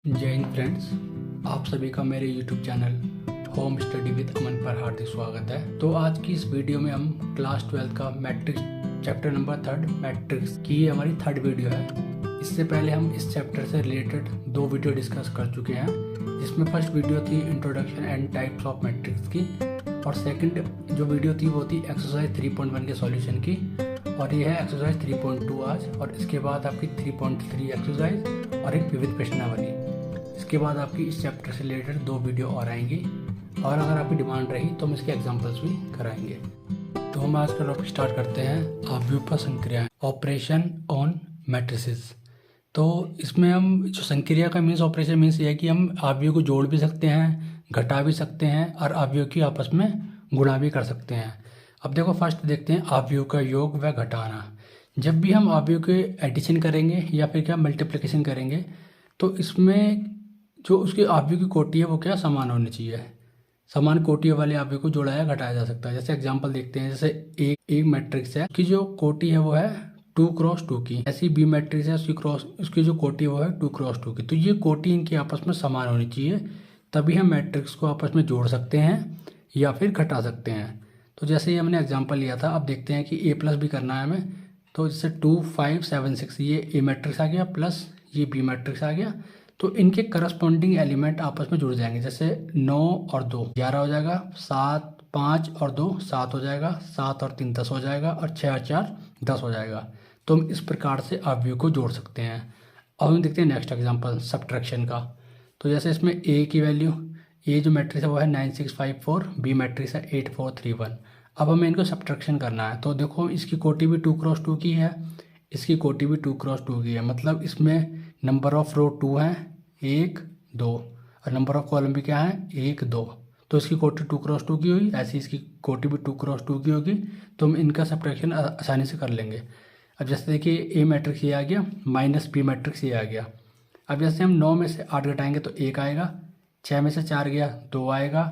जय हिंद फ्रेंड्स, आप सभी का मेरे YouTube channel home study with Aman पर हार्दिक स्वागत है। तो आज की इस वीडियो में हम क्लास 12 का मैट्रिक्स चैप्टर नंबर 3 मैट्रिक्स की हमारी थर्ड वीडियो है। इससे पहले हम इस चैप्टर से रिलेटेड 2 वीडियो डिस्कस कर चुके हैं, जिसमें फर्स्ट वीडियो थी introduction and types of matrix की, और सेकंड जो वीडियो थी वो थी एक्सरसाइज 3.1 के सॉल्यूशन की, और ये है एक्सरसाइज 3.2 आज। और इसके बाद आपकी 3.3 एक्सरसाइज और एक विविध प्रश्नावली। इसके बाद आपकी इस चैप्टर से रिलेटेड 2 वीडियो और आएंगी, और अगर आपकी डिमांड रही तो हम इसके एग्जांपल्स भी कराएंगे। तो हम आज का टॉपिक स्टार्ट करते हैं, अव्युत्पन्न संक्रियाएं, ऑपरेशन ऑन मैट्रिसेस। तो इसमें हम जो संक्रिया का मीन्स ऑपरेशन मीन्स ये है कि हम अवयव को जोड़ भी सकते हैं, घटा भी सकते हैं, और अवयव की आपस में गुणा भी कर सकते हैं। अब देखो फर्स्ट देखते हैं अवयव का योग व घटाना। जब भी हम अवयव के एडिशन करेंगे या फिर क्या मल्टीप्लिकेशन करेंगे, तो इसमें जो उसकी अवयव की कोटि है वो क्या समान होनी चाहिए। समान कोटि वाले अवयव को जोड़ा या घटाया जा सकता है। जैसे एग्जांपल देखते हैं, जैसे एक मैट्रिक्स है, उसकी जो कोटि है वो है 2x2 की। ऐसी बी मैट्रिक्स है, उसकी जो कोटि है वो है 2x2 की। तो ये कोटि इनकी आपस में समान होनी चाहिए, तभी हम मैट्रिक्स को आपस में जोड़ सकते हैं या फिर घटा सकते हैं। तो जैसे ये हमने एग्जाम्पल लिया था, अब देखते हैं कि ए प्लस भी करना है हमें। तो जैसे 2 5 7 6 ये ए मैट्रिक्स आ गया, प्लस ये बी मैट्रिक्स आ गया। तो इनके करस्पॉन्डिंग एलिमेंट आपस में जुड़ जाएंगे। जैसे 9 और 2 11 हो जाएगा, 7 5 और 2 7 हो जाएगा, 7 और 3 10 हो जाएगा, और 6 और 4 10 हो जाएगा। तो हम इस प्रकार से अवयव को जोड़ सकते हैं। अब हम देखते हैं नेक्स्ट एग्जांपल सब्ट्रैक्शन का। तो जैसे इसमें ए की वैल्यू, ए जो मैट्रिक्स है वो है 9654, बी मैट्रिक्स है 8431। अब हमें इनको सब्ट्रैक्शन करना है। तो देखो इसकी कोटि भी 2x2 की है, इसकी कोटि भी 2x2 की है, मतलब इसमें नंबर ऑफ रो 2 हैं, 1 2, और नंबर ऑफ कॉलम भी क्या है 1 2। तो इसकी कोटि 2x2 की हुई, ऐसी इसकी कोटि भी 2x2 की होगी। तो हम इनका सब्ट्रैक्शन आसानी से कर लेंगे। अब जैसे देखिए ए मैट्रिक्स ये आ गया, माइनस बी मैट्रिक्स ये आ गया। अब जैसे हम 9 में से 8 घटाएंगे तो 1 आएगा, 6 में से 4 गया 2 आएगा,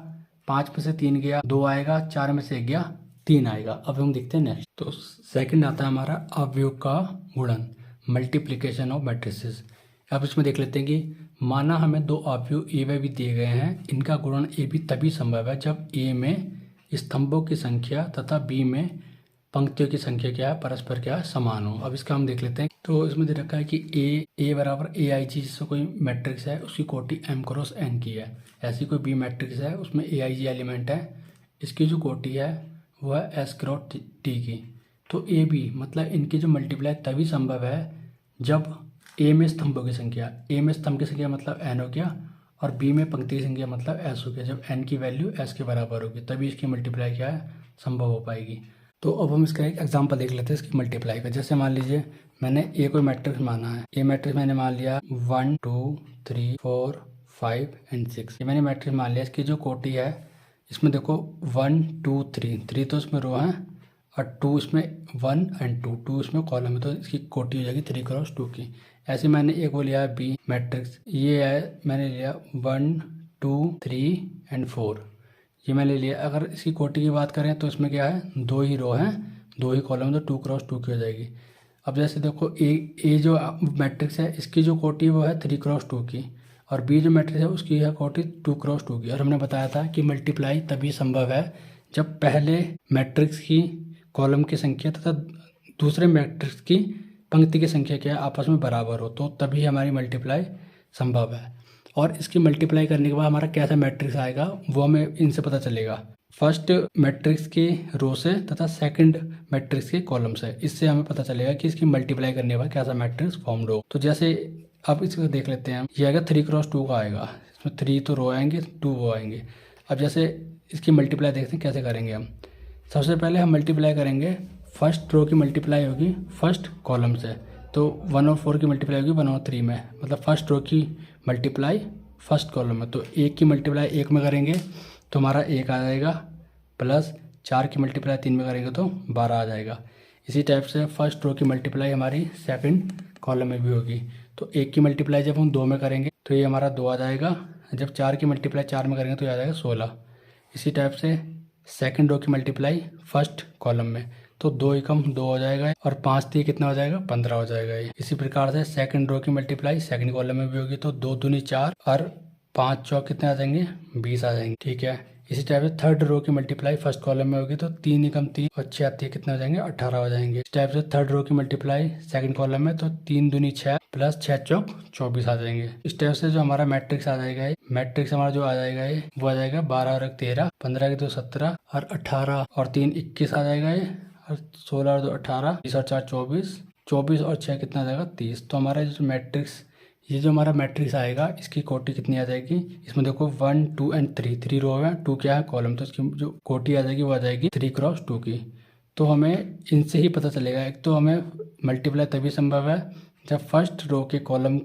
5 में से 3 गया 2 आएगा, 4 में से 1 गया 3 आएगा। अब हम देखते हैं नेक्स्ट। तो सेकंड आता है हमारा अवयव का गुणन, मल्टीप्लिकेशन ऑफ मैट्रिसेस। अब इसमें देख लेते हैं कि माना हमें 2 अवयव ए व बी दिए गए हैं, इनका गुणन ए बी तभी संभव है जब ए में स्तंभों की संख्या तथा बी में पंक्तियों की संख्या क्या है, परस्पर क्या है, समान हो। अब इसका हम देख लेते हैं। तो इसमें दे रखा है कि ए बराबर ए आई जी, जिससे कोई मैट्रिक्स है उसकी कोटि m क्रॉस n की है। ऐसी कोई बी मैट्रिक्स है उसमें ए आई जी एलिमेंट है, इसकी जो कोटि है वो है s क्रॉस t की। तो ए बी मतलब इनकी जो मल्टीप्लाई तभी संभव है जब ए में स्तंभों की संख्या, ए में स्तंभ की संख्या मतलब n हो गया, और बी में पंक्ति की संख्या मतलब s हो गया। जब n की वैल्यू s के बराबर होगी तभी इसकी मल्टीप्लाई क्या है, संभव हो पाएगी। तो अब हम इसका एक एग्जांपल देख लेते हैं इसकी मल्टीप्लाई का। जैसे मान लीजिए मैंने ए कोई मैट्रिक्स माना है, ए मैट्रिक्स मैंने मान लिया 1 2 3 4 5 एंड 6, ये मैंने मैट्रिक्स मान लिया। इसकी जो कोटि है इसमें देखो 1 2 3 तो इसमें रो है, और 2 इसमें 1 एंड 2 इसमें कॉलम है, तो इसकी कोटि हो जाएगी 3x2 की। ऐसे मैंने एक वो लिया है बी मैट्रिक्स, ये है मैंने लिया 1 2 3 एंड 4, ये मैंने लिया। अगर इसकी कोटि की बात करें तो इसमें क्या है 2 ही रो हैं 2 ही कॉलम, तो 2x2 की हो जाएगी। अब जैसे देखो ए जो मैट्रिक्स है इसकी जो कोटि वो है 3x2 की, और बी जो मैट्रिक्स है उसकी है कोटि 2x2 की। और हमने बताया था कि मल्टीप्लाई तभी संभव है जब पहले मैट्रिक्स की कॉलम की संख्या तथा दूसरे मैट्रिक्स की पंक्ति की संख्या क्या है आपस में बराबर हो, तो तभी हमारी मल्टीप्लाई संभव है। और इसकी मल्टीप्लाई करने के बाद हमारा कैसा मैट्रिक्स आएगा वो हमें इनसे पता चलेगा। फर्स्ट मैट्रिक्स के रो से तथा सेकंड मैट्रिक्स के कॉलम से, इससे हमें पता चलेगा कि इसकी मल्टीप्लाई करने के बाद कैसा मैट्रिक्स फॉर्म्ड हो। तो जैसे अब इसको देख लेते हैं, ये आएगा 3x2 का आएगा, इसमें 3 तो रो आएंगे 2 वो आएंगे। अब जैसे इसकी मल्टीप्लाई देखते हैं कैसे करेंगे हम। सबसे पहले हम मल्टीप्लाई करेंगे, फर्स्ट रो की मल्टीप्लाई होगी फर्स्ट कॉलम से, तो 1 और 4 की मल्टीप्लाई होगी 1 और 3 में, मतलब फर्स्ट रो की मल्टीप्लाई फर्स्ट कॉलम में। तो 1 की मल्टीप्लाई 1 में करेंगे तो हमारा 1 आ जाएगा, प्लस 4 की मल्टीप्लाई 3 में करेंगे तो 12 आ जाएगा। इसी टाइप से फर्स्ट रो की मल्टीप्लाई हमारी सेकंड कॉलम में भी होगी। तो 1 की मल्टीप्लाई जब हम 2 में करेंगे तो ये हमारा 2 आ जाएगा, जब 4 की मल्टीप्लाई 4 में करेंगे तो ये आ जाएगा 16। इसी टाइप से सेकंड रो की मल्टीप्लाई फर्स्ट कॉलम में, तो 2 एकम 2 हो जाएगा और 5 3 कितना हो जाएगा 15 हो जाएगा ये। इसी प्रकार से सेकंड रो की मल्टीप्लाई सेकंड कॉलम में भी होगी, तो 2 दूनी 4 और 5 चौक कितने आ जाएंगे 20 आ जाएंगे। ठीक है, इसी टाइप से थर्ड रो की मल्टीप्लाई फर्स्ट कॉलम में होगी, तो 3 एकम 3 और 6 3 कितने हो जाएंगे 18 हो जाएंगे। इस टाइप से थर्ड रो की मल्टीप्लाई सेकंड कॉलम में, तो 3 दूनी 6 प्लस 6 चौक 24 आ जाएंगे। इस टाइप से जो हमारा मैट्रिक्स आ जाएगा, मैट्रिक्स हमारा जो आ जाएगा ये वो आ जाएगा 12 और 1 13, 15 के 2 17 और 18 और 3 21 आ जाएगा ये, और 16 और 2 18, 20 और 4 24, 24 और 6 कितना आ जाएगा 30। तो हमारा जो मैट्रिक्स, ये जो हमारा मैट्रिक्स आएगा इसकी कोटि कितनी आ जाएगी, इसमें देखो 1 2 एंड 3 रो है, 2 क्या है कॉलम, तो इसकी जो कोटि आ जाएगी वो आ जाएगी 3x2 की। तो हमें इनसे ही पता चलेगा, एक तो हमें मल्टीप्लाई तभी संभव है जब फर्स्ट रो के कॉलम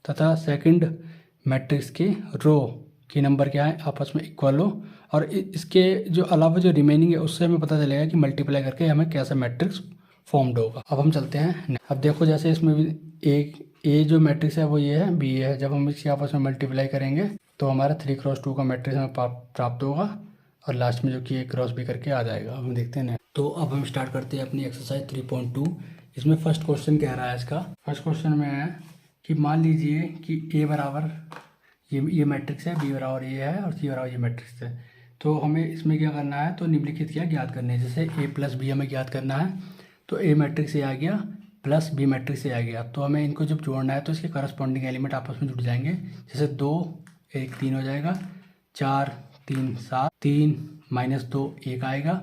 तथा सेकंड मैट्रिक्स के रो की नंबर क्या है आपस में इक्वल हो, और इसके जो अलावा जो रिमेनिंग है उससे हमें पता चलेगा कि मल्टीप्लाई करके हमें कैसा मैट्रिक्स फॉर्म्ड होगा। अब हम चलते हैं, अब देखो जैसे इसमें भी एक ए जो मैट्रिक्स है वो ये है, बी है, जब हम इसकी आपस में मल्टीप्लाई करेंगे तो हमारा 3x2 का मैट्रिक्स हमें प्राप्त होगा, और लास्ट में जो कि एक क्रॉस भी करके आ जाएगा। हम देखते हैं। तो अब हम स्टार्ट करते हैं अपनी एक्सरसाइज 3.2। इसमें फर्स्ट क्वेश्चन कह रहा है, इसका फर्स्ट क्वेश्चन में है कि मान लीजिए कि ए बराबर ये मैट्रिक्स है, बी बराबर ये है और सी बराबर ये मैट्रिक्स है। तो हमें इसमें क्या करना है, तो निम्नलिखित क्या ज्ञात करने है। जैसे ए प्लस बी हमें ज्ञात करना है, तो ए मैट्रिक्स से आ गया प्लस बी मैट्रिक्स से आ गया, तो हमें इनको जब जोड़ना है तो इसके करस्पॉन्डिंग एलिमेंट आपस में जुड़ जाएंगे। जैसे 2 1 3 हो जाएगा, 4 3 7, 3 -2 1 आएगा,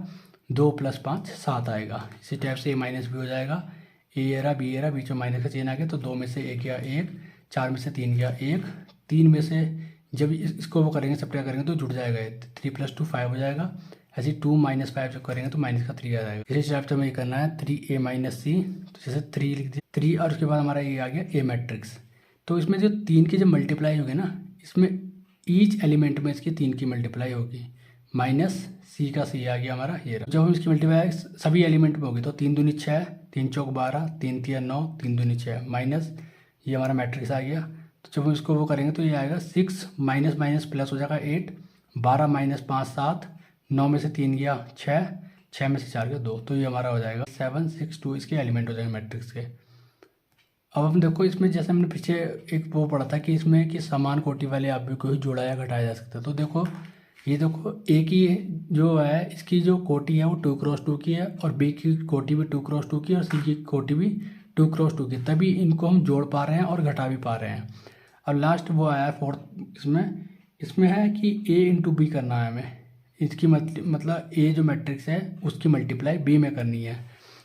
2 + 5 7 आएगा। इसी टाइप से ए माइनस बी हो जाएगा, ए रहा बी रहा, बीच में माइनस का चिन्ह आ गया, तो 2 में से 1 गया 1, 4 में से 3 गया 1, 3 में से जब इसको वो करेंगे सब्ट्रैक्ट करेंगे तो जुड़ जाएगा, 3 + 2 5 हो जाएगा। ऐसे 2 - 5 जब करेंगे तो माइनस का 3 आ जाएगा। इसी टाइप से हमें ये करना है 3a - c, तो जैसे 3 लिख दिया 3, और उसके बाद हमारा ये आ गया ए मैट्रिक्स। तो इसमें जो 3 की जब मल्टीप्लाई होगी ना, इसमें ईच एलिमेंट में इसकी 3 की मल्टीप्लाई होगी, -c का c आ गया हमारा ये। जब हम इसकी मल्टीप्लाई सभी एलिमेंट में होगी तो 3 दूनी 6, 3 चौक 12, 3 तिया 9, 3 दूनी 6 माइनस ये हमारा मैट्रिक्स आ गया। तो जब हम इसको वो करेंगे तो ये आएगा 6 माइनस प्लस हो जाएगा 8, 12 - 5 7, 9 में से 3 गया 6, 6 में से 4 गया 2, तो ये हमारा हो जाएगा 7 6 2 इसके एलिमेंट हो जाएंगे मैट्रिक्स के। अब हम देखो इसमें जैसे हमने पीछे एक वो पढ़ा था कि इसमें कि समान कोटि वाले अवयव को ही जोड़ा या घटाया जा सकता है। तो देखो ये देखो ए की जो है इसकी जो कोटि है वो 2x2 की है, और बी की कोटि भी 2x2 की, और सी की कोटि भी 2x2 की, तभी इनको हम जोड़ पा रहे हैं और घटा भी पा रहे हैं। और लास्ट वो आया फोर्थ, इसमें है कि ए इंटू बी करना है हमें, इसकी मतलब ए जो मैट्रिक्स है उसकी मल्टीप्लाई बी में करनी है।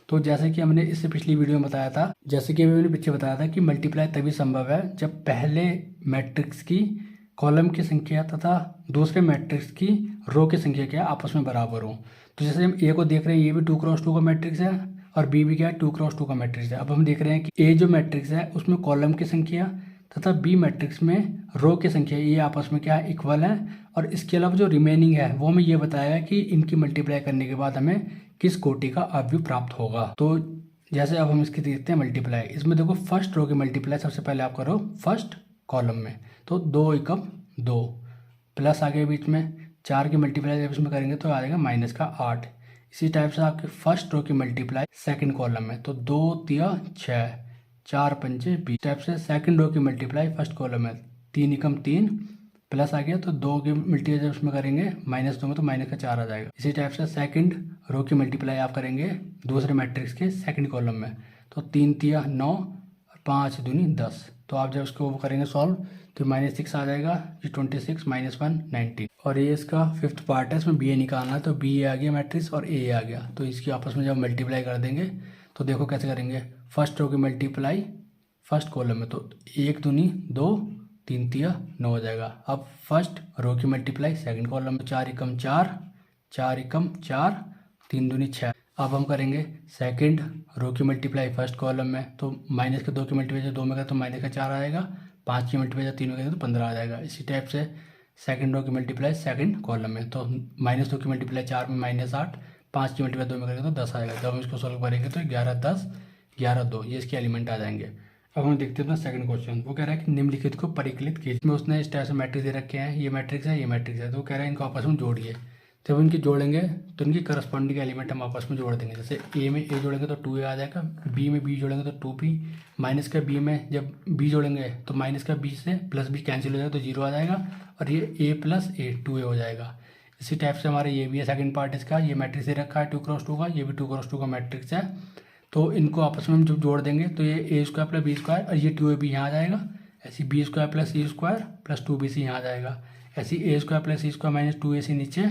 तो जैसे कि हमने इससे पिछली वीडियो में बताया था, जैसे कि मैंने पीछे बताया था कि मल्टीप्लाई तभी संभव है जब पहले मैट्रिक्स की कॉलम की संख्या तथा दूसरे मैट्रिक्स की रो की संख्या क्या आपस में बराबर हो। तो जैसे हम ए को देख रहे हैं, ये भी 2x2 का मैट्रिक्स है और बी भी क्या है 2x2 का मैट्रिक्स है। अब हम देख रहे हैं कि ए जो मैट्रिक्स है उसमें कॉलम की संख्या तथा बी मैट्रिक्स में रो की संख्या ये आपस में क्या है इक्वल है, और इसके अलावा जो रिमेनिंग है वो हमें ये बताया कि इनकी मल्टीप्लाई करने के बाद हमें किस कोटि का अवयव प्राप्त होगा। तो जैसे अब हम इसकी देखते हैं मल्टीप्लाई। इसमें देखो फर्स्ट रो की मल्टीप्लाई सबसे पहले आप करो फर्स्ट कॉलम में, तो 2 एकम 2 प्लस आ गया बीच में, 4 की मल्टीप्लाई जब इसमें करेंगे तो आ जाएगा -8। इसी टाइप से आपके फर्स्ट रो की मल्टीप्लाई सेकंड कॉलम में, तो 2 तिया 6, 4 पंचे 20। टाइप से सेकंड रो की मल्टीप्लाई फर्स्ट कॉलम में 3 एकम 3 प्लस आ गया, तो 2 की मल्टीप्लाई जब उसमें करेंगे माइनस दूंगे तो माइनस का 4 आ जाएगा। इसी टाइप से सेकंड रो की मल्टीप्लाई आप करेंगे दूसरे मैट्रिक्स के सेकंड कॉलम में, तो 3 तिया 9 और 5 दूनी 10। तो आप जब उसको करेंगे सॉल्व तो -6 आ जाएगा, 26 - 1 19। और ये इसका फिफ्थ पार्ट है, इसमें बी ए निकालना है, तो बी ए आ गया मैट्रिक्स और ए आ गया। तो इसकी आपस में जब मल्टीप्लाई कर देंगे तो देखो कैसे करेंगे। फर्स्ट रो की मल्टीप्लाई फर्स्ट कॉलम में, तो 1 दूनी 2, 3 तिया 9 हो जाएगा। अब फर्स्ट रो की मल्टीप्लाई सेकंड कॉलम में, 4 एकम 4, 4 एकम 4, 3 दूनी 6। अब हम करेंगे सेकंड रो की मल्टीप्लाई फर्स्ट कॉलम में, तो माइनस के 2 की मल्टीप्लाई 2 में गया तो माइनस का 4 आएगा, 5 की मल्टीप्लाई 3 में गया तो 15 आ जाएगा। इसी टाइप से सेकंड रो की मल्टीप्लाई सेकंड कॉलम में, तो -2 की मल्टीप्लाई 4 में -8, 5 की मल्टीप्लाई 2 में करेंगे तो 10 आएगा। जब हम इसको सोल्व करेंगे तो 11 10 11 2 ये इसके एलिमेंट आ जाएंगे। अब हम देखते हैं अपना सेकंड क्वेश्चन। वो कह रहा है कि निम्नलिखित को परिकलित कीजिए। इसमें उसने इस टाइप से मैट्रिक्स दे रखे हैं, ये मैट्रिक्स है ये मैट्रिक्स है, तो वो कह रहा है इनको आपस में जोड़िए। जब इनकी जोड़ेंगे तो इनकी करस्पॉन्डिंग एलिमेंट हम आपस में जोड़ देंगे। जैसे ए में ए जोड़ेंगे तो 2a आ जाएगा, बी में बी जोड़ेंगे तो 2b, माइनस का बी में जब बी जोड़ेंगे तो माइनस का बी से प्लस बी कैंसिल हो जाएगा तो 0 आ जाएगा, और ये a प्लस ए 2a हो जाएगा। इसी टाइप से हमारे ये भी है सेकंड पार्ट इसका। ये मैट्रिक्स दे रखा है 2x2 का, ये भी 2x2 का मैट्रिक्स है। तो इनको आपस में हम जब जोड़ देंगे तो ये a square plus b square, और ये 2ab यहाँ आ जाएगा। ऐसी b square plus c square plus 2bc यहाँ आ जाएगा। ऐसी a square plus c square minus 2ac नीचे,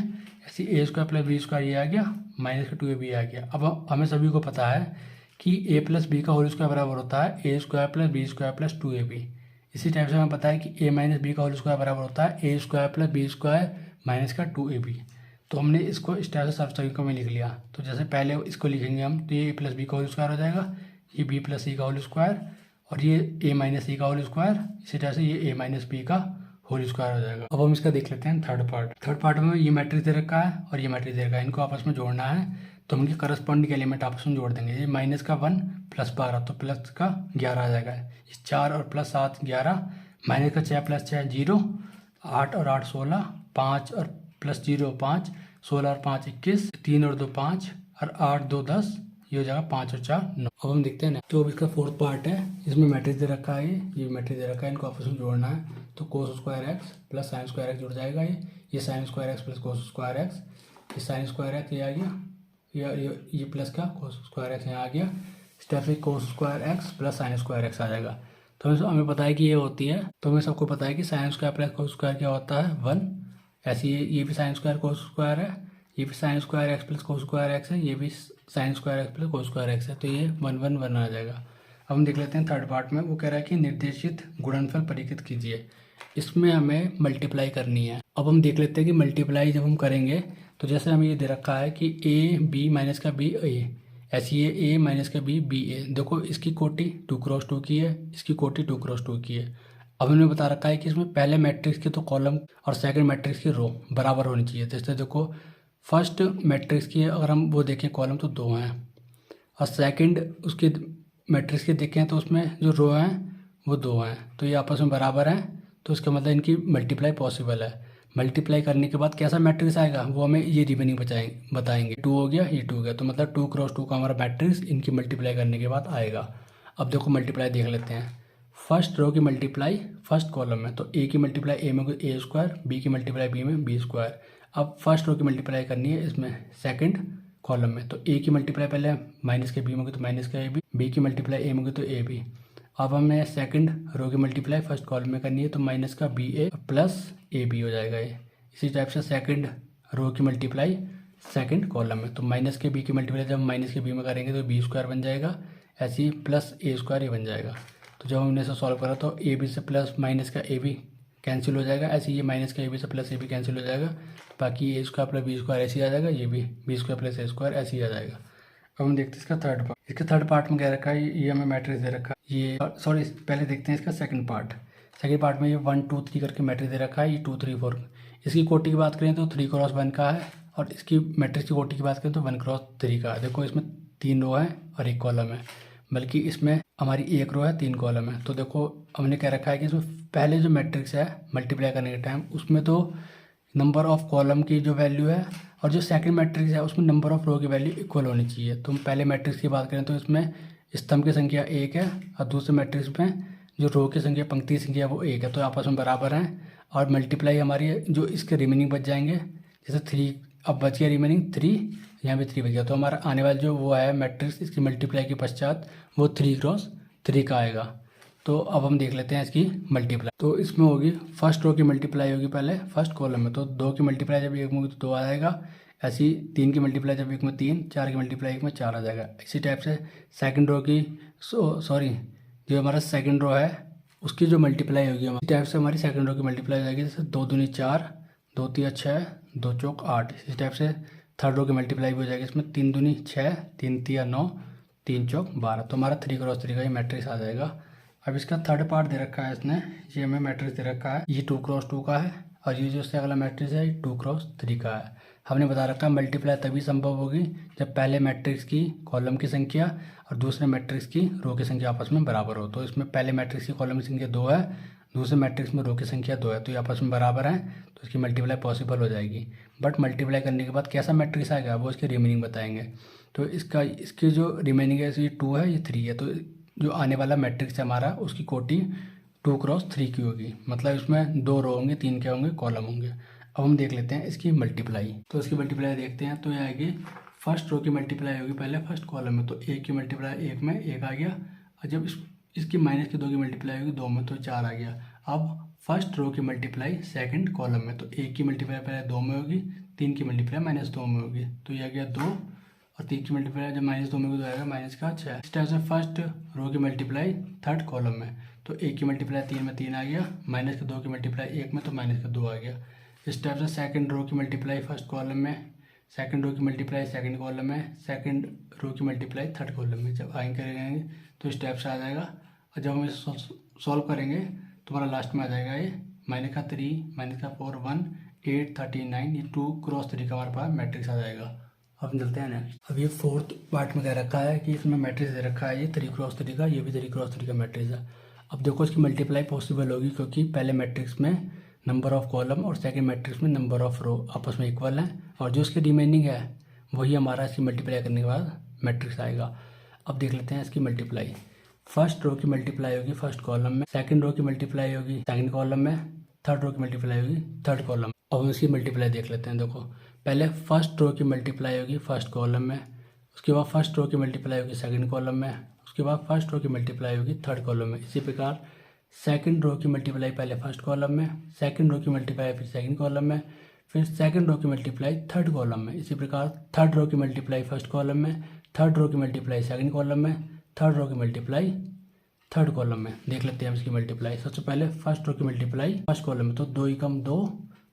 ऐसी a square plus b square ये आ गया, माइनस का 2ab आ गया। अब हमें सभी को पता है कि ए प्लस बी का होल स्क्वायर बराबर होता है a square plus b square plus 2ab। इसी टाइप से हमें पता है कि ए माइनस बी का होल स्क्वायर बराबर होता है a square plus b square minus का 2ab। तो हमने इसको इस टाइप से सभी को में लिख लिया। तो जैसे पहले इसको लिखेंगे हम, तो ये ए प्लस बी का होल स्क्वायर हो जाएगा, ये बी प्लस सी का होल स्क्वायर, और ये ए माइनस सी का होल स्क्वायर। इसी तरह से ये ए माइनस बी का होल स्क्वायर हो जाएगा। अब हम इसका देख लेते हैं थर्ड पार्ट। थर्ड पार्ट में ये मैट्रिक्स दे रखा है और ये मैट्रिक्स दे रखा है, इनको आपस में जोड़ना है। तो हम इनके करस्पॉन्डिंग एलिमेंट आपस में जोड़ देंगे। ये माइनस का 1 प्लस 12 तो प्लस का 11 आ जाएगा। ये 4 और प्लस 7 11, माइनस का 6 प्लस 6 0, 8 और 8 16, 5 और प्लस 0 5, 16 और 5 21, 3 और 2 5, और 8 2 10, ये हो जाएगा 5 और 4 9। अब हम देखते हैं ना, तो अब इसका फोर्थ पार्ट है, इसमें मैट्रिक्स दे रखा है, ये मैट्रिक्स दे रखा है, इनको आपस में जोड़ना है। तो कोस square x plus sine square x जुड़ जाएगा। ये sign square x plus cos square x, ये साइन स्क्वायर एक्स ये आ गया, ये प्लस का कोस स्क्वायर एक्स यहाँ आ गया। इस टाइप से cos square x plus sine square x आ जाएगा। तो हमें पता है कि ये होती है, तो हमें सबको पता है कि sine square plus cos square क्या होता है 1। ऐसे ये भी साइन स्क्वायर कोस स्क्वायर है, ये भी sign square x plus cos square x है, ये भी sign square x plus cos square x है। तो ये 1 1 1 आ जाएगा। अब हम देख लेते हैं थर्ड पार्ट में, वो कह रहा है कि निर्देशित गुणनफल परिकृत कीजिए। इसमें हमें मल्टीप्लाई करनी है। अब हम देख लेते हैं कि मल्टीप्लाई जब हम करेंगे तो जैसे हमें ये दे रखा है कि ए बी माइनस का बी ए, ऐसी ये ए माइनस का बी बी ए। देखो इसकी कोटि 2x2 की है, इसकी कोटि 2x2 की है। अब हमने बता रखा है कि इसमें पहले मैट्रिक्स की तो कॉलम और सेकंड मैट्रिक्स की रो बराबर होनी चाहिए। जैसे देखो फर्स्ट मैट्रिक्स की अगर हम वो देखें कॉलम तो 2 हैं, और सेकंड उसके मैट्रिक्स की देखें तो उसमें जो रो हैं वो 2 हैं। तो ये आपस में बराबर हैं, तो इसका मतलब इनकी मल्टीप्लाई पॉसिबल है। मल्टीप्लाई करने के बाद कैसा मैट्रिक्स आएगा वो हमें ये रिमेनिंग बताएंगे। 2 हो गया, ये 2 हो गया, तो मतलब 2x2 का हमारा मैट्रिक्स इनकी मल्टीप्लाई करने के बाद आएगा। अब देखो मल्टीप्लाई देख लेते हैं। फर्स्ट रो की मल्टीप्लाई फर्स्ट कॉलम में, तो ए की मल्टीप्लाई ए में ए स्क्वायर, बी की मल्टीप्लाई बी में बी स्क्वायर। अब फर्स्ट रो की मल्टीप्लाई करनी है इसमें सेकंड कॉलम में, तो ए की मल्टीप्लाई पहले माइनस के बी में तो माइनस का ए बी की मल्टीप्लाई ए में तो ए बी। अब हमें सेकंड रो की मल्टीप्लाई फर्स्ट कॉलम में करनी है, तो माइनस का b a plus a b हो जाएगा ये। इसी टाइप से सेकंड रो की मल्टीप्लाई सेकंड कॉलम में, तो माइनस के बी की मल्टीप्लाई जब माइनस के बी में करेंगे तो बी स्क्वायर बन जाएगा, ऐसे ही प्लस ए स्क्वायर ये बन जाएगा। तो जब हमने इसे सॉल्व करा तो ए बी से प्लस माइनस का ए बी कैंसिल हो जाएगा, ऐसे ये माइनस का ए बी से प्लस ए बी कैंसिल हो जाएगा, बाकी ए स्क्वायर प्लस बी स्क्वायर ऐसे ही आ जाएगा, ये भी बी स्क्वायर प्लस ए स्क्वायर ऐसे ही आ जाएगा। अब हम देखते हैं इसका थर्ड पार्ट। इसके थर्ड पार्ट में क्या रखा है, ये हमें मैट्रिक्स दे रखा है। ये सॉरी पहले देखते हैं इसका सेकंड पार्ट। सेकंड पार्ट में ये 1 2 3 करके मैट्रिक्स दे रखा है, ये 2 3 4। इसकी कोटि की बात करें तो 3x1 का है, और इसकी मैट्रिक्स की कोटि की बात करें तो 1x3 का है। देखो इसमें 3 रो है और 1 कॉलम है, बल्कि इसमें हमारी 1 रो है 3 कॉलम है। तो देखो हमने क्या रखा है कि इसमें पहले जो मैट्रिक्स है मल्टीप्लाई करने के टाइम उसमें तो नंबर ऑफ कॉलम की जो वैल्यू है और जो सेकंड मैट्रिक्स है उसमें नंबर ऑफ रो की वैल्यू इक्वल होनी चाहिए। तो हम पहले मैट्रिक्स की बात करें तो इसमें स्तंभ की संख्या 1 है, और दूसरे मैट्रिक्स में जो रो की संख्या पंक्ति की संख्या वो 1 है, तो आपस में बराबर हैं। और मल्टीप्लाई हमारी जो इसके रिमेनिंग बच जाएंगे, जैसे 3 अब बच गया रिमेनिंग 3, यहाँ भी 3 बच गया, तो हमारा आने वाला जो वो है मैट्रिक्स इसकी मल्टीप्लाई के पश्चात वो 3x3 का आएगा। तो अब हम देख लेते हैं इसकी मल्टीप्लाई। तो इसमें होगी फर्स्ट रो की मल्टीप्लाई होगी पहले फर्स्ट कॉलम में, तो 2 की मल्टीप्लाई जब 1 में होगी तो 2 आ जाएगा, ऐसी 3 की मल्टीप्लाई जब 1 में 3, 4 की मल्टीप्लाई 1 में 4 आ जाएगा। इसी टाइप से सेकंड रो की सॉरी जो हमारा सेकंड रो है उसकी जो मल्टीप्लाई होगी इसी टाइप से हमारी सेकंड रो की मल्टीप्लाई हो जाएगी, जैसे 2 दूनी 4, 2 3 6, 2 चौक 8। इसी टाइप से थर्ड रो की मल्टीप्लाई भी हो जाएगी, इसमें 3 दूनी 6, 3 3 9, 3 चौक 12। तो हमारा 3x3 का ये मैट्रिक्स आ जाएगा। अब इसका थर्ड पार्ट दे रखा है इसने, ये हमें मैट्रिक्स दे रखा है, ये 2x2 का है, और ये जो इससे अगला मैट्रिक्स है 2x3 का है। हमने बता रखा है मल्टीप्लाई तभी संभव होगी जब पहले मैट्रिक्स की कॉलम की संख्या और दूसरे मैट्रिक्स की रो की संख्या आपस में बराबर हो। तो इसमें पहले मैट्रिक्स की कॉलम की संख्या 2 है, दूसरे मैट्रिक्स में रो की संख्या 2 है तो ये आपस में बराबर हैं तो इसकी मल्टीप्लाई पॉसिबल हो जाएगी। बट मल्टीप्लाई करने के बाद कैसा मैट्रिक्स आएगा वो इसकी रिमेनिंग बताएंगे। तो इसकी जो रिमेनिंग है ये 2 है, ये 3 है, तो जो आने वाला मैट्रिक्स है हमारा उसकी कोटि 2x3 की होगी। मतलब इसमें 2 रो होंगे, 3 क्या होंगे, कॉलम होंगे। अब हम देख लेते हैं इसकी मल्टीप्लाई। तो इसकी मल्टीप्लाई देखते हैं। तो ये आएगी फर्स्ट रो की मल्टीप्लाई होगी पहले फर्स्ट कॉलम में, तो 1 की मल्टीप्लाई 1 में 1 आ गया, और जब इसकी माइनस की 2 की मल्टीप्लाई होगी 2 में तो 4 आ गया। अब फर्स्ट रो की मल्टीप्लाई सेकंड कॉलम में, तो 1 की मल्टीप्लाई पहले 2 में होगी, 3 की मल्टीप्लाई -2 में होगी, तो ये आ गया 2, और 3 की मल्टीप्लाई जब -2 में होगी तो आएगा -6। इस टाइप से फर्स्ट रो की मल्टीप्लाई थर्ड कॉलम में, तो 1 की मल्टीप्लाई 3 में 3 आ गया, -2 की मल्टीप्लाई 1 में तो -2 आ गया। इस टाइप से सेकंड रो की मल्टीप्लाई फर्स्ट कॉलम में, सेकंड रो की मल्टीप्लाई सेकंड कॉलम में, सेकंड रो की मल्टीप्लाई थर्ड कॉलम में। जब आगे करेंगे तो इस टाइप से आ जाएगा, और जब हम इसे सॉल्व करेंगे तो हमारा लास्ट में आ जाएगा ये -3 -4 1 8 39, ये 2x3 का हमारे पास मैट्रिक्स आ जाएगा। अब हम चलते हैं नेक्स्ट। अब ये फोर्थ पार्ट में कह रखा है कि इसमें मैट्रिक्स दे रखा है ये 3x3 का, ये भी 3x3 का मैट्रिक्स है। अब देखो इसकी मल्टीप्लाई पॉसिबल होगी क्योंकि पहले मैट्रिक्स में नंबर ऑफ कॉलम और सेकंड मैट्रिक्स में नंबर ऑफ रो आपस में इक्वल हैं, और जो इसकी रिमेनिंग है वही हमारा इसकी मल्टीप्लाई करने के बाद मैट्रिक्स आएगा। अब देख लेते हैं इसकी मल्टीप्लाई। फर्स्ट रो की मल्टीप्लाई होगी फर्स्ट कॉलम में, सेकंड रो की मल्टीप्लाई होगी सेकंड कॉलम में, थर्ड रो की मल्टीप्लाई होगी थर्ड कॉलम में। अब हम इसकी मल्टीप्लाई देख लेते हैं। देखो पहले फर्स्ट रो की मल्टीप्लाई होगी फर्स्ट कॉलम में, उसके बाद फर्स्ट रो की मल्टीप्लाई होगी सेकंड कॉलम में, उसके बाद फर्स्ट रो की मल्टीप्लाई होगी थर्ड कॉलम में। इसी प्रकार सेकंड रो की मल्टीप्लाई पहले फर्स्ट कॉलम में, सेकंड रो की मल्टीप्लाई फिर सेकंड कॉलम में, फिर सेकंड रो की मल्टीप्लाई थर्ड कॉलम में। इसी प्रकार थर्ड रो की मल्टीप्लाई फर्स्ट कॉलम में, थर्ड रो की मल्टीप्लाई सेकंड कॉलम में, थर्ड रो की मल्टीप्लाई थर्ड कॉलम में। देख लेते हैं इसकी मल्टीप्लाई। सबसे पहले फर्स्ट रो की मल्टीप्लाई फर्स्ट कॉलम में, तो 2 एकम 2,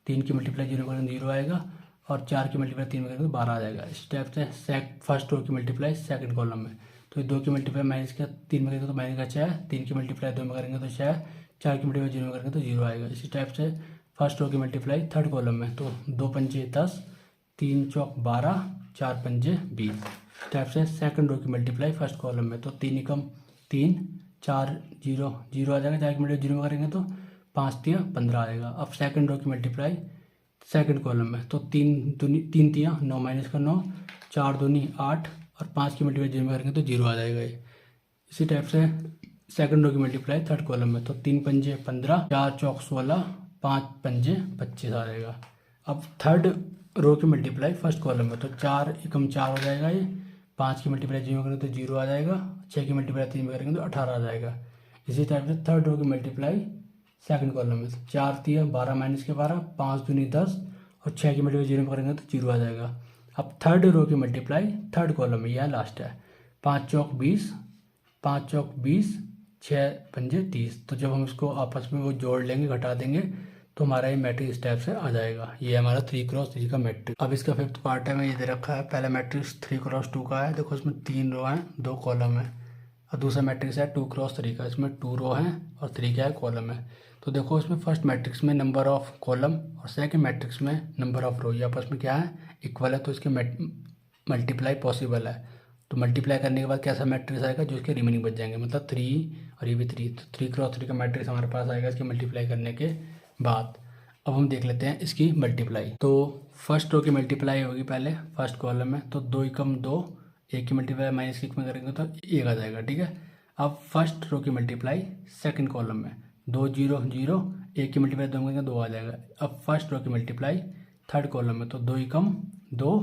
3 की मल्टीप्लाई 0 करेंगे 0 आएगा, और 4 की मल्टीप्लाई 3 में करेंगे तो 12 आ जाएगा। इस टाइप से फर्स्ट रो की मल्टीप्लाई सेकंड कॉलम में, तो 2 की मल्टीप्लाई -3 में करेंगे तो -6, 3 की मल्टीप्लाई 2 में करेंगे तो 6, 4 की मल्टीप्लाई 0 में करेंगे तो 0 आएगा। इसी टाइप से फर्स्ट रो की मल्टीप्लाई थर्ड कॉलम में, तो 2 पंजे 10, 3 चौक 12, 4 पंजे 20। इस टाइप से सेकंड रो की मल्टीप्लाई फर्स्ट कॉलम में, तो 3 एकम 3, 4 0 0 आ जाएगा, 4 की मल्टीप्लाई 0 में करेंगे तो 5 तिया 15 आएगा। अब सेकंड रो की मल्टीप्लाई सेकंड कॉलम में, तो 3 तिया 9 -9, 4 दूनी 8, और 5 की मल्टीप्लाई 0 में करेंगे तो 0 आ जाएगा ये। इसी टाइप से सेकंड रो की मल्टीप्लाई थर्ड कॉलम में, तो 3 पंजे 15, 4 चौक 16, 5 पंजे 25 आ जाएगा। अब थर्ड रो की मल्टीप्लाई फर्स्ट कॉलम में, तो 4 एकम 4 हो जाएगा ये, 5 की मल्टीप्लाई 0 करेंगे तो 0 आ जाएगा, 6 की मल्टीप्लाई 3 में करेंगे तो 18 आ जाएगा। इसी टाइप से थर्ड रो की मल्टीप्लाई सेकंड कॉलम में, 4 तिया 12 -12, 5 दूनी 10, और 6 की मल्टीप्लाई 0 में करेंगे तो 0 आ जाएगा। अब थर्ड रो की मल्टीप्लाई थर्ड कॉलम में, यह लास्ट है, 5 चौक 20, 5 चौक 20, 6 पंजे 30। तो जब हम इसको आपस में वो जोड़ लेंगे घटा देंगे तो हमारा ये मैट्रिक्स इस टाइप से आ जाएगा। ये हमारा 3x3 का मैट्रिक्स। अब इसका फिफ्थ पार्ट है, मैं ये दे रखा है। पहला मैट्रिक्स 3x2 का है, देखो इसमें 3 रो हैं 2 कॉलम है, और दूसरा मैट्रिक्स है 2x3 का, इसमें 2 रो हैं और 3 क्या है कॉलम है। तो देखो इसमें फर्स्ट मैट्रिक्स में नंबर ऑफ कॉलम और सेकंड मैट्रिक्स में नंबर ऑफ रो ये आपस में क्या है, इक्वल है, तो इसके मल्टीप्लाई पॉसिबल है। तो मल्टीप्लाई करने के बाद कैसा मैट्रिक्स आएगा, जो इसके रिमेनिंग बच जाएंगे, मतलब 3 और ये भी 3, तो 3x3 का मैट्रिक्स हमारे पास आएगा इसकी मल्टीप्लाई करने के बाद। अब हम देख लेते हैं इसकी मल्टीप्लाई। तो फर्स्ट रो की मल्टीप्लाई होगी पहले फर्स्ट कॉलम में, तो 2 एकम 2, 1 की मल्टीप्लाई -1 में करेंगे तो 1 आ जाएगा, ठीक है। अब फर्स्ट रो की मल्टीप्लाई सेकंड कॉलम में, 2 0 0, 1 की मल्टीप्लाई 2 करेंगे 2 आ जाएगा। अब फर्स्ट रो की मल्टीप्लाई थर्ड कॉलम में, तो 2 एकम 2,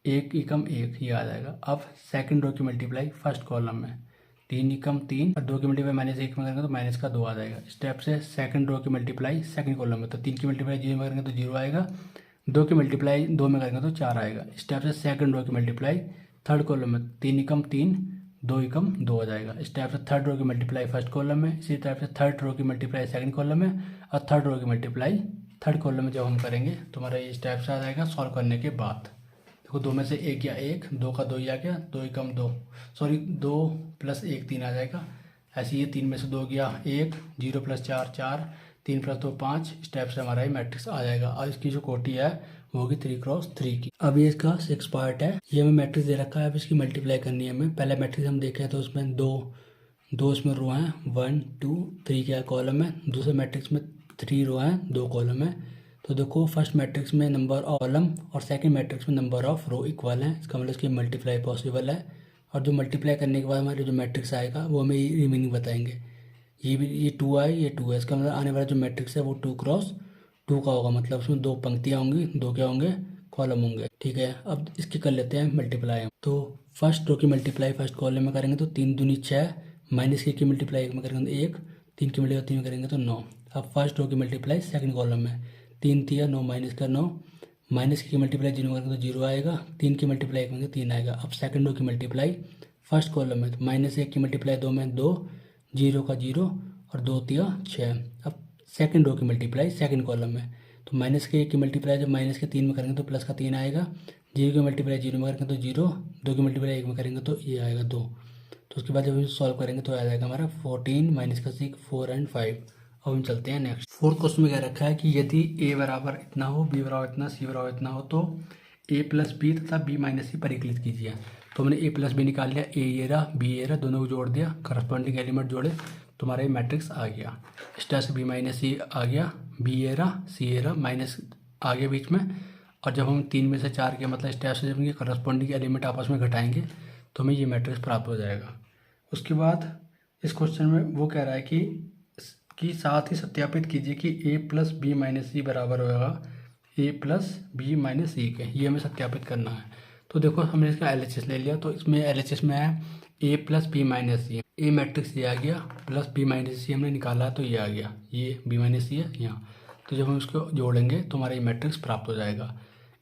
1 एकम 1, ये आ जाएगा। अब सेकंड रो की मल्टीप्लाई फर्स्ट कॉलम में, 3 एकम 3, और 2 की मल्टीप्लाई -1 में करेंगे तो माइनस का 2 आ जाएगा। स्टेप से सेकंड रो की मल्टीप्लाई सेकंड कॉलम में, तो 3 की मल्टीप्लाई 0 में करेंगे तो 0 आएगा, 2 की मल्टीप्लाई 2 में करेंगे तो 4 आएगा। स्टेप से सेकंड रो की मल्टीप्लाई थर्ड कॉलम में, 3 एकम 3, 2 एकम 2 आ जाएगा। इस टाइप से थर्ड रो की मल्टीप्लाई फर्स्ट कॉलम में, इसी टाइप से थर्ड रो की मल्टीप्लाई सेकंड कॉलम में, और थर्ड रो की मल्टीप्लाई थर्ड कॉलम में जब हम करेंगे तो हमारा ये इस टाइप से आ जाएगा सॉल्व करने के बाद। देखो 2 में से 1 गया 1, 2 का 2 ही आ गया, 2 एकम 2, सॉरी 2 + 1 3 आ जाएगा। ऐसे ये 3 में से 2 गया 1, 0 + 4 4, 3 + 2 5। इस टाइप से हमारा ये मैट्रिक्स आ जाएगा, और इसकी जो कोटि है वो होगी 3x3 की। अब ये इसका 6 पार्ट है, ये हमें मैट्रिक्स दे रखा है। अब इसकी मल्टीप्लाई करनी है हमें। पहले मैट्रिक्स हम देखें तो उसमें 2 दो इसमें रो हैं, 1 2 3 क्या कॉलम है। दूसरे मैट्रिक्स में 3 रो हैं, 2 कॉलम है। तो देखो फर्स्ट मैट्रिक्स में नंबर ऑफ कॉलम और सेकंड मैट्रिक्स में नंबर ऑफ रो इक्वल है, इसका मतलब इसकी मल्टीप्लाई पॉसिबल है। और जो मल्टीप्लाई करने के बाद हमारे जो मैट्रिक्स आएगा वो हमें रिमेनिंग बताएंगे। ये भी ये 2 है, ये 2 है, इसका मतलब आने वाला जो मैट्रिक्स है वो 2 क्रॉस 2 का होगा, मतलब उसमें 2 पंक्तियाँ होंगी, 2 क्या होंगे कॉलम होंगे। ठीक है, अब इसकी कर लेते हैं मल्टीप्लाई। तो फर्स्ट रो की मल्टीप्लाई फर्स्ट कॉलम में करेंगे तो 3 दूनी 6, माइनस की मल्टीप्लाई एक में करेंगे तो 1, 3 की मल्टीप्लाई 3 में करेंगे तो 9। अब फर्स्ट रो की मल्टीप्लाई सेकंड कॉलम में 3 तिया 9 माइनस का 9, माइनस की मल्टीप्लाई 0 में करेंगे तो 0 आएगा, 3 की मल्टीप्लाई एक में 3 आएगा। अब सेकंड रो की मल्टीप्लाई फर्स्ट कॉलम में तो माइनस 1 की मल्टीप्लाई 2 में 2, 0 का 0 और 2 तिया 6। अब सेकंड रो की मल्टीप्लाई सेकंड कॉलम में तो माइनस के 1 की मल्टीप्लाई जब माइनस के 3 में करेंगे तो प्लस का 3 आएगा, 0 की मल्टीप्लाई 0 में करेंगे तो 0, 2 की मल्टीप्लाई 1 में करेंगे तो ये आएगा 2। तो उसके बाद जब हम सॉल्व करेंगे तो आ जाएगा हमारा 14 माइनस का 6 4 एंड 5। अब हम चलते हैं नेक्स्ट। फोर्थ क्वेश्चन में क्या रखा है कि यदि a बराबर इतना हो, b बराबर इतना, c बराबर इतना हो तो a प्लस बी तथा b माइनस सी परिकलित कीजिए। तो हमने a प्लस बी निकाल लिया, a ये रहा b ये रहा, दोनों को जोड़ दिया, करस्पॉन्डिंग एलिमेंट जोड़े, तुम्हारा ये मैट्रिक्स आ गया। इस तरह से b माइनस सी आ गया, b ये रहा c ये रहा, माइनस आ गया बीच में। और जब हम 3 में से 4 के मतलब इस तरह से जब ये करस्पॉन्डिंग एलिमेंट आपस में घटाएंगे तो हमें ये मैट्रिक्स प्राप्त हो जाएगा। उसके बाद इस क्वेश्चन में वो कह रहा है कि साथ ही सत्यापित कीजिए कि a प्लस बी माइनस सी बराबर होगा a प्लस बी माइनस सी के। ये हमें सत्यापित करना है। तो देखो हमने इसका LHS ले लिया, तो इसमें LHS में है a plus b minus c, a matrix ये आ गया, प्लस बी माइनस सी हमने निकाला तो ये आ गया, ये बी माइनस सी है यहाँ। तो जब हम इसको जोड़ेंगे तो हमारा ये मैट्रिक्स प्राप्त हो जाएगा।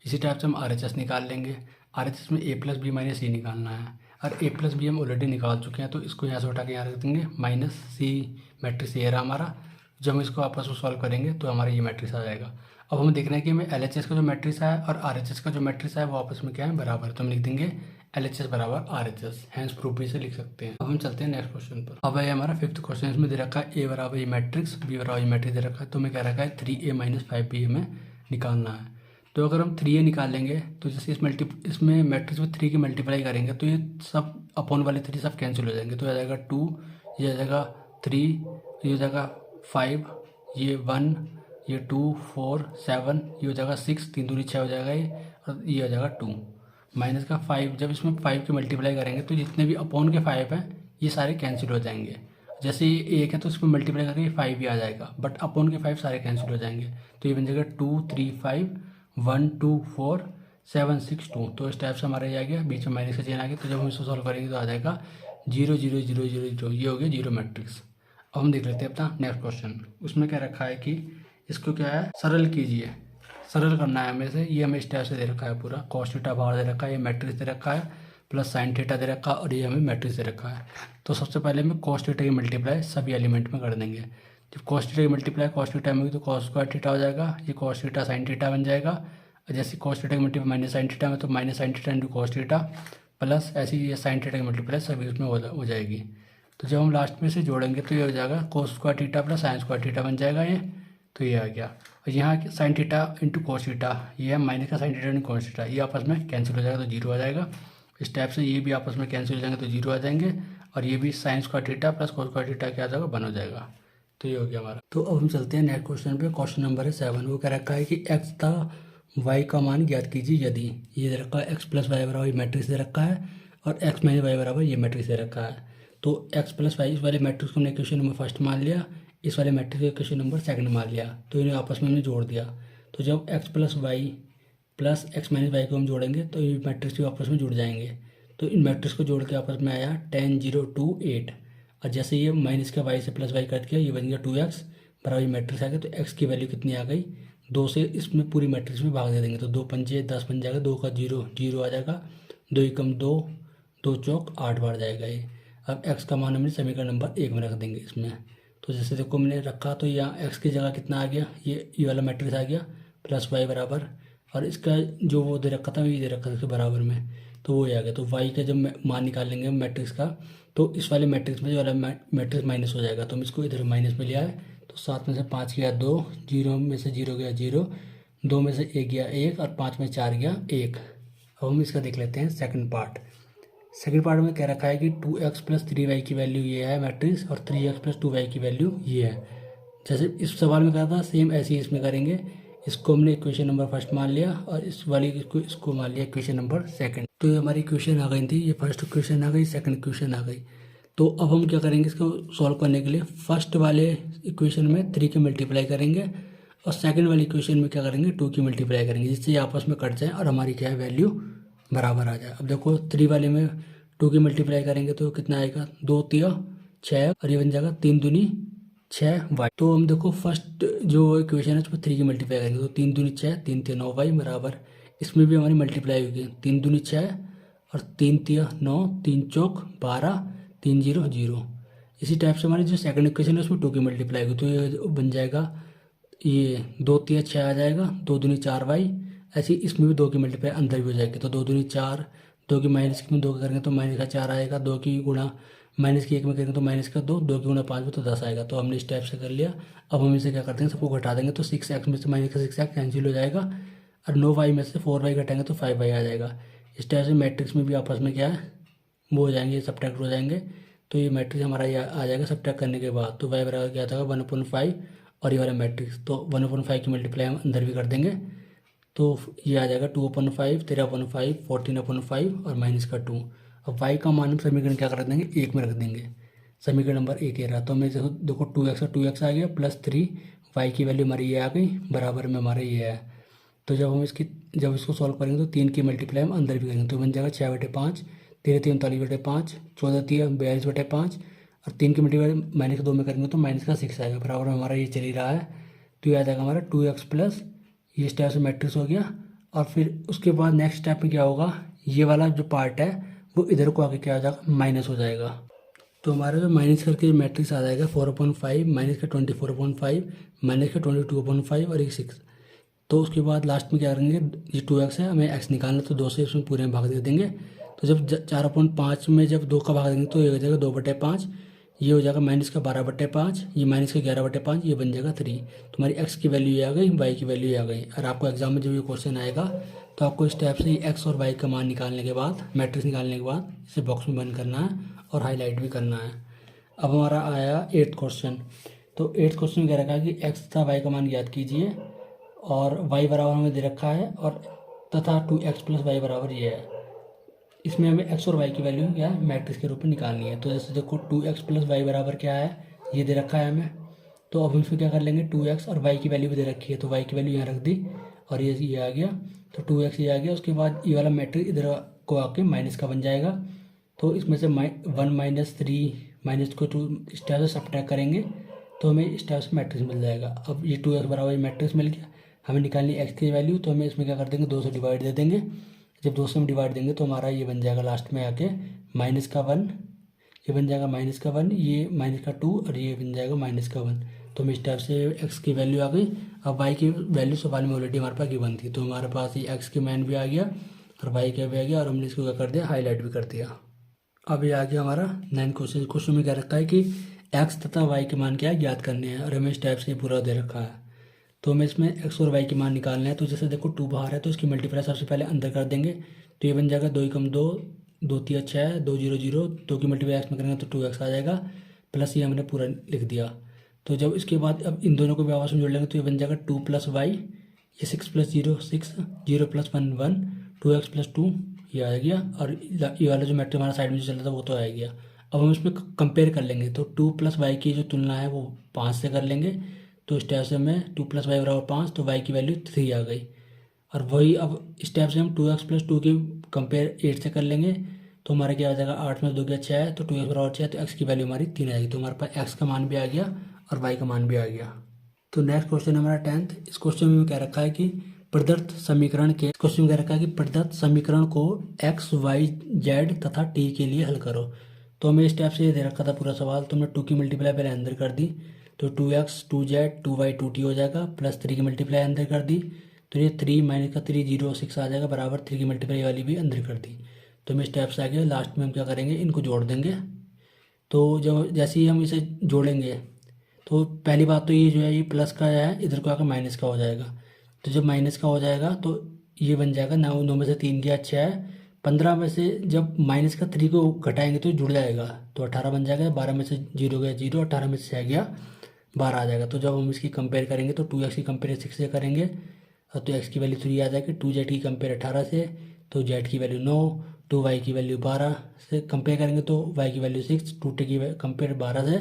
इसी टाइप से हम RHS निकाल लेंगे। RHS में a प्लस बी माइनस सी निकालना है, और a प्लस बी हम ऑलरेडी निकाल चुके हैं तो इसको यहाँ से उठा के यहाँ रख देंगे, माइनस सी मैट्रिक्स ये रहा हमारा। जब हम इसको आपस में सॉल्व करेंगे तो हमारा ये मैट्रिक्स आ जाएगा। अब हमें देखना है कि हमें LHS का जो मैट्रिक्स है और RHS का जो मैट्रिक्स है वो आपस में क्या है, बराबर। तो हम लिख देंगे LHS बराबर RHS, हैंस प्रूफ भी से लिख सकते हैं। अब हम चलते हैं नेक्स्ट क्वेश्चन पर। अब है हमारा फिफ्थ क्वेश्चन, इसमें दे रखा है a बराबर ये मैट्रिक्स, b बराबर ये मैट्रिक्स दे रखा है। तो हमें कह रखा है 3a माइनस 5b हमें निकालना है। तो अगर हम 3a निकाल लेंगे तो जैसे इसमें मैट्रिक्स में 3 की मल्टीप्लाई करेंगे तो ये सब अपॉन वाले 3 सब कैंसिल हो जाएंगे। तो आ जाएगा 2, ये आ जाएगा 3, ये हो जाएगा 5, ये 1, ये 2 4 7, ये हो जाएगा 6, 3 दूनी 6 हो जाएगा ये, और ये हो जाएगा 2 माइनस का 5। जब इसमें 5 की मल्टीप्लाई करेंगे तो जितने भी अपॉन के 5 हैं ये सारे कैंसिल हो जाएंगे। जैसे ये 1 है तो इसमें मल्टीप्लाई करके 5 ही आ जाएगा, बट अपॉन के 5 सारे कैंसिल हो जाएंगे। तो ये बन जाएगा 2 3 5 1 2 4 7 6 2। तो इस टाइप से हमारा ये आ गया, बीच में माइनस का चेन आ गया। तो जब हम इसको सॉल्व करेंगे तो आ जाएगा 0 0 0 0 0, ये हो गया 0 मैट्रिक्स। अब हम देख लेते हैं अपना नेक्स्ट क्वेश्चन। उसमें क्या रखा है कि इसको क्या है, सरल कीजिए, सरल करना है हमें से। ये हमें इस टाइप से दे रखा है, पूरा कॉस थीटा बाहर दे रखा है, ये मैट्रिक्स दे रखा है, प्लस साइन थीटा दे रखा है, और ये हमें मैट्रिक्स दे रखा है। तो सबसे पहले हमें कॉस थीटा की मल्टीप्लाई सभी एलिमेंट में कर देंगे। जब कॉस थीटा की मल्टीप्लाई कॉस थीटा में होगी तो कॉस स्क्वायर थीटा हो जाएगा, ये कॉस थीटा साइन थीटा बन जाएगा। और जैसे कॉस थीटा की मल्टीप्लाई माइनस साइन थीटा में तो minus sine theta into cos theta, plus ऐसी ये साइन थीटा की मल्टीप्लाई सभी उसमें हो जाएगी। तो जब हम लास्ट में से जोड़ेंगे तो ये हो जाएगा cos square theta plus sine square theta बन जाएगा ये। तो ये आ गया, और यहाँ sine theta into cos theta, ये है माइनस का sine theta into cos theta, ये आपस में कैंसिल हो जाएगा तो 0 आ जाएगा। इस टाइप से ये भी आपस में कैंसिल हो जाएंगे तो 0 आ जाएंगे, और ये भी sine square theta plus cos square theta क्या आ जाएगा, 1 हो जाएगा। तो ये हो गया हमारा। तो अब हम चलते हैं नेक्स्ट क्वेश्चन पे। क्वेश्चन नंबर है 7। वो कह रखा है कि x तथा y का मान ज्ञात कीजिए यदि। ये दे रखा है x प्लस वाई बराबर ये मैट्रिक्स दे रखा है, और x माइनस वाई बराबर ये मैट्रिक्स दे रखा है। तो x प्लस वाई इस वाले मैट्रिक्स को हमने इक्वेशन नंबर फर्स्ट मान लिया, इस वाले मैट्रिक्स को इक्वेशन नंबर सेकंड मान लिया। तो इन्हें आपस में हमने जोड़ दिया। तो जब x plus y plus x minus y को हम जोड़ेंगे तो ये मैट्रिक्स भी आपस में जुड़ जाएंगे। तो इन मैट्रिक्स को जोड़ के आपस में आया 10 0 2 8। और जैसे ये माइनस का वाई से प्लस वाई कर दिया, ये बन गया 2x बराबर ये मैट्रिक्स आ गया। तो x की वैल्यू कितनी आ गई, 2 से इसमें पूरी मैट्रिक्स में भाग दे देंगे। तो 2 पंजे 10 बन जाएगा, 2 का 0 0 आ जाएगा, 2 एकम 2 2 चौक 8 बार जाएगा ये। अब x का मान हमने समीकरण नंबर 1 में रख देंगे इसमें। तो जैसे देखो हमने रखा तो यहाँ x की जगह कितना आ गया, ये वाला मैट्रिक्स आ गया प्लस वाई बराबर, और इसका जो वो दे रखा था ये दे रखा था इसके बराबर में, तो वो आ गया। तो y का जब मान निकालेंगे हम मैट्रिक्स का तो इस वाले मैट्रिक्स में जो वाला मैट्रिक्स माइनस हो जाएगा। तो हम इसको इधर माइनस में लिया है। तो 7 में से 5 गया 2, 0 में से 0 गया 0, 2 में से 1 गया 1, और 5 में 4 गया 1। अब हम इसका देख लेते हैं सेकंड पार्ट। सेकंड पार्ट में कह रखा है कि 2x प्लस 3y की वैल्यू ये है मैट्रिक्स और 3x प्लस 2y की वैल्यू ये है। जैसे इस सवाल में कहा था सेम ऐसे ही इसमें करेंगे। इसको हमने इक्वेशन नंबर फर्स्ट मान लिया और इस वाली इसको मान लिया इक्वेशन नंबर सेकंड। तो ये हमारी इक्वेशन आ गई थी, ये फर्स्ट इक्वेशन आ गई, सेकंड इक्वेशन आ गई। तो अब हम क्या करेंगे, इसको सॉल्व करने के लिए फर्स्ट वाले इक्वेशन में 3 की मल्टीप्लाई करेंगे और सेकंड वाली इक्वेशन में क्या करेंगे 2 की मल्टीप्लाई करेंगे, जिससे ये आपस में कट जाए और हमारी क्या है वैल्यू बराबर आ जाए। अब देखो 3 वाले में 2 की मल्टीप्लाई करेंगे तो कितना आएगा, 2 तिया 6 और ये बन जाएगा 3 दूनी 6y। तो हम देखो फर्स्ट जो इक्वेशन है उसमें 3 की मल्टीप्लाई करेंगे तो 3 दूनी 6 3 तिया 9y बराबर, इसमें भी हमारी मल्टीप्लाई होगी 3 दूनी 6 और 3 तिया 9 3 चौक 12 3 0 0। इसी टाइप से हमारी जो सेकंड इक्वेशन है उसमें 2 की मल्टीप्लाई होगी तो ये बन जाएगा, ये 2 तिया 6 आ जाएगा, 2 दूनी 4y। ऐसे इसमें भी 2 की मल्टीप्लाई अंदर भी हो जाएगी तो 2 दूनी 4, 2 की माइनस की में 2 करेंगे तो माइनस का 4 आएगा, 2 की गुणा माइनस की 1 में करेंगे तो माइनस का 2, 2 की गुणा 5 में तो 10 आएगा। तो हमने इस टाइप से कर लिया। अब हम इसे क्या करते हैं, सबको घटा देंगे तो 6x में से माइनस का 6x कैंसिल हो जाएगा और 9y में से 4y घटाएंगे तो 5y आ जाएगा। इस टाइप से मैट्रिक्स में भी आपस में क्या है वो हो जाएंगे, सब्ट्रैक्ट हो जाएंगे। तो ये मैट्रिक्स हमारा ये आ जाएगा सब्ट्रैक्ट करने के बाद। तो y बराबर क्या था 1/5 और ये वाला मैट्रिक्स, तो 1/5 की मल्टीप्लाई हम अंदर भी कर देंगे तो ये आ जाएगा 2/5 13/5 14/5 और माइनस का 2। अब y का मान हम समीकरण क्या कर देंगे 1 में रख देंगे, समीकरण नंबर 1 ये रहा। तो हमें देखो 2x आ गया प्लस 3y की वैल्यू हमारी ये आ गई, बराबर में हमारे ये है। तो जब इसको सॉल्व करेंगे तो 3 की मल्टीप्लाई हम अंदर भी करेंगे तो बन जाएगा 6/5 13 3 39/5 14 3 42/5 और 3 की मल्टीप्लाई माइनस का 2 में करेंगे तो माइनस का 6 आएगा, बराबर में हमारा ये चल ही रहा है। तो ये आ जाएगा हमारा 2x प्लस ये स्टेप से मैट्रिक्स हो गया। और फिर उसके बाद नेक्स्ट स्टेप में क्या होगा, ये वाला जो पार्ट है वो इधर को आके क्या हो जाएगा माइनस हो जाएगा। तो हमारा जो माइनस करके मैट्रिक्स आ जाएगा 4/5 माइनस का 24/5 माइनस का 22/5 और 6। तो उसके बाद लास्ट में क्या करेंगे, ये 2x है हमें x निकालना तो 2 से इसमें पूरे में भाग दे देंगे। तो जब 4/5 में जब 2 का भाग देंगे तो ये हो जाएगा 2/5, ये हो जाएगा माइनस का 12/5, ये माइनस का 11/5, ये बन जाएगा 3। तो हमारी x की वैल्यू ये आ गई, y की वैल्यू ये आ गई। और आपको एग्जाम में जब ये क्वेश्चन आएगा तो आपको इस टाइप से x और y का मान निकालने के बाद मैट्रिक्स निकालने के बाद इसे बॉक्स में बंद करना है और हाईलाइट भी करना है। अब हमारा आया 8th क्वेश्चन। तो 8th क्वेश्चन में कह रखा है कि x तथा y का मान ज्ञात कीजिए और y बराबर हमें दे रखा है और तथा 2x प्लस वाई बराबर ये है। इसमें हमें x और y की वैल्यू क्या है मैट्रिक्स के रूप में निकालनी है। तो जैसे देखो 2x प्लस वाई बराबर क्या है ये दे रखा है हमें, तो अब हम इसमें क्या कर लेंगे 2x और y की वैल्यू भी दे रखी है तो y की वैल्यू यहाँ रख दी और ये आ गया तो 2x ये आ गया। उसके बाद ये वाला मैट्रिक्स इधर को आके माइनस का बन जाएगा। तो इसमें से 1 - 3 माइनस को 2 इस टाइप से सब्ट्रैक्ट करेंगे तो हमें इस टाइप से मैट्रिक्स मिल जाएगा। अब ये 2x बराबर ये मैट्रिक्स मिल गया, हमें निकालनी x की वैल्यू तो हमें इसमें क्या कर देंगे 2 से डिवाइड दे देंगे। जब 2 से हम डिवाइड देंगे तो हमारा ये बन जाएगा लास्ट में आके माइनस का 1, ये बन जाएगा माइनस का 1, ये माइनस का 2 और ये बन जाएगा माइनस का 1। तो हम इस टाइप से x की वैल्यू आ गई। अब y की वैल्यू सवाल में ऑलरेडी हमारे पास गिवन थी तो हमारे पास ये x की मान भी आ गया और y का भी आ गया और हमने इसको क्या कर दिया हाईलाइट भी कर दिया। अब ये आ गया हमारा 9 क्वेश्चन में क्या रखा है कि x तथा y के मान क्या है ज्ञात करने हैं और हमें इस टाइप से पूरा दे रखा है। तो हमें इसमें x और y के मान निकालना है। तो जैसे देखो 2 बाहर है तो इसकी मल्टीप्लाई सबसे पहले अंदर कर देंगे तो ये बन जाएगा 2 × 2 2 × 3 = 6 2 0 0 2 की मल्टीप्लाई x में करेंगे तो 2x आ जाएगा प्लस ये हमने पूरा लिख दिया। तो जब इसके बाद अब इन दोनों को भी आपस में जोड़ लेंगे तो ये बन जाएगा 2 + y, ये 6 + 0 6 0 + 1 1 2x + 2 ये आ गया और ये वाला जो मैट्रिक्स हमारा साइड में जो चल रहा था वो तो आ गया। अब हम इसमें कंपेयर कर लेंगे तो 2 + y की जो तुलना है वो 5 से कर लेंगे। तो इस टाइप से हमें 2 + y बराबर 5 तो y की वैल्यू 3 आ गई। और वही अब इस टाइप से हम 2x + 2 की कंपेयर 8 से कर लेंगे तो हमारा क्या आ जाएगा 8 में 2 गया 6 तो 2x बराबर 6 तो x की वैल्यू हमारी 3 आएगी। तो हमारे पास x का मान भी आ गया और y का मान भी आ गया। तो नेक्स्ट क्वेश्चन हमारा 10th। इस क्वेश्चन में क्या रखा है कि प्रदत्त समीकरण के क्वेश्चन में क्या रखा है कि प्रदत्त समीकरण को x, y, z तथा t के लिए हल करो। तो हमें इस टाइप से दे रखा था पूरा सवाल तो हमने 2 की मल्टीप्लाई पहले अंदर कर दी तो 2x 2z 2y 2t हो जाएगा प्लस 3 की मल्टीप्लाई अंदर कर दी तो ये 3 माइनस का 3 0 6 आ जाएगा बराबर 3 की मल्टीप्लाई वाली भी अंदर कर दी। तो हमें स्टेप्स आ गए, लास्ट में हम क्या करेंगे इनको जोड़ देंगे। तो जब जैसे ही हम इसे जोड़ेंगे तो पहली बात तो ये जो है ये प्लस का है इधर को आकर माइनस का हो जाएगा। तो जब माइनस का हो जाएगा तो ये बन जाएगा 9 में से 3 गया 6 15 में से जब माइनस का 3 को घटाएंगे तो जुड़ जाएगा, तो 18 बन जाएगा। 12 में से 0 गया 0, 18 में से 6 गया 12 आ जाएगा। तो जब हम इसकी कंपेयर करेंगे तो 2x की कंपेयर 6 से करेंगे तो x की वैल्यू 3 आ जाएगी। 2z की कंपेयर 18 से तो z की वैल्यू 9, 2y की वैल्यू 12 से कंपेयर करेंगे तो y की वैल्यू 6, 2t की कंपेयर 12 से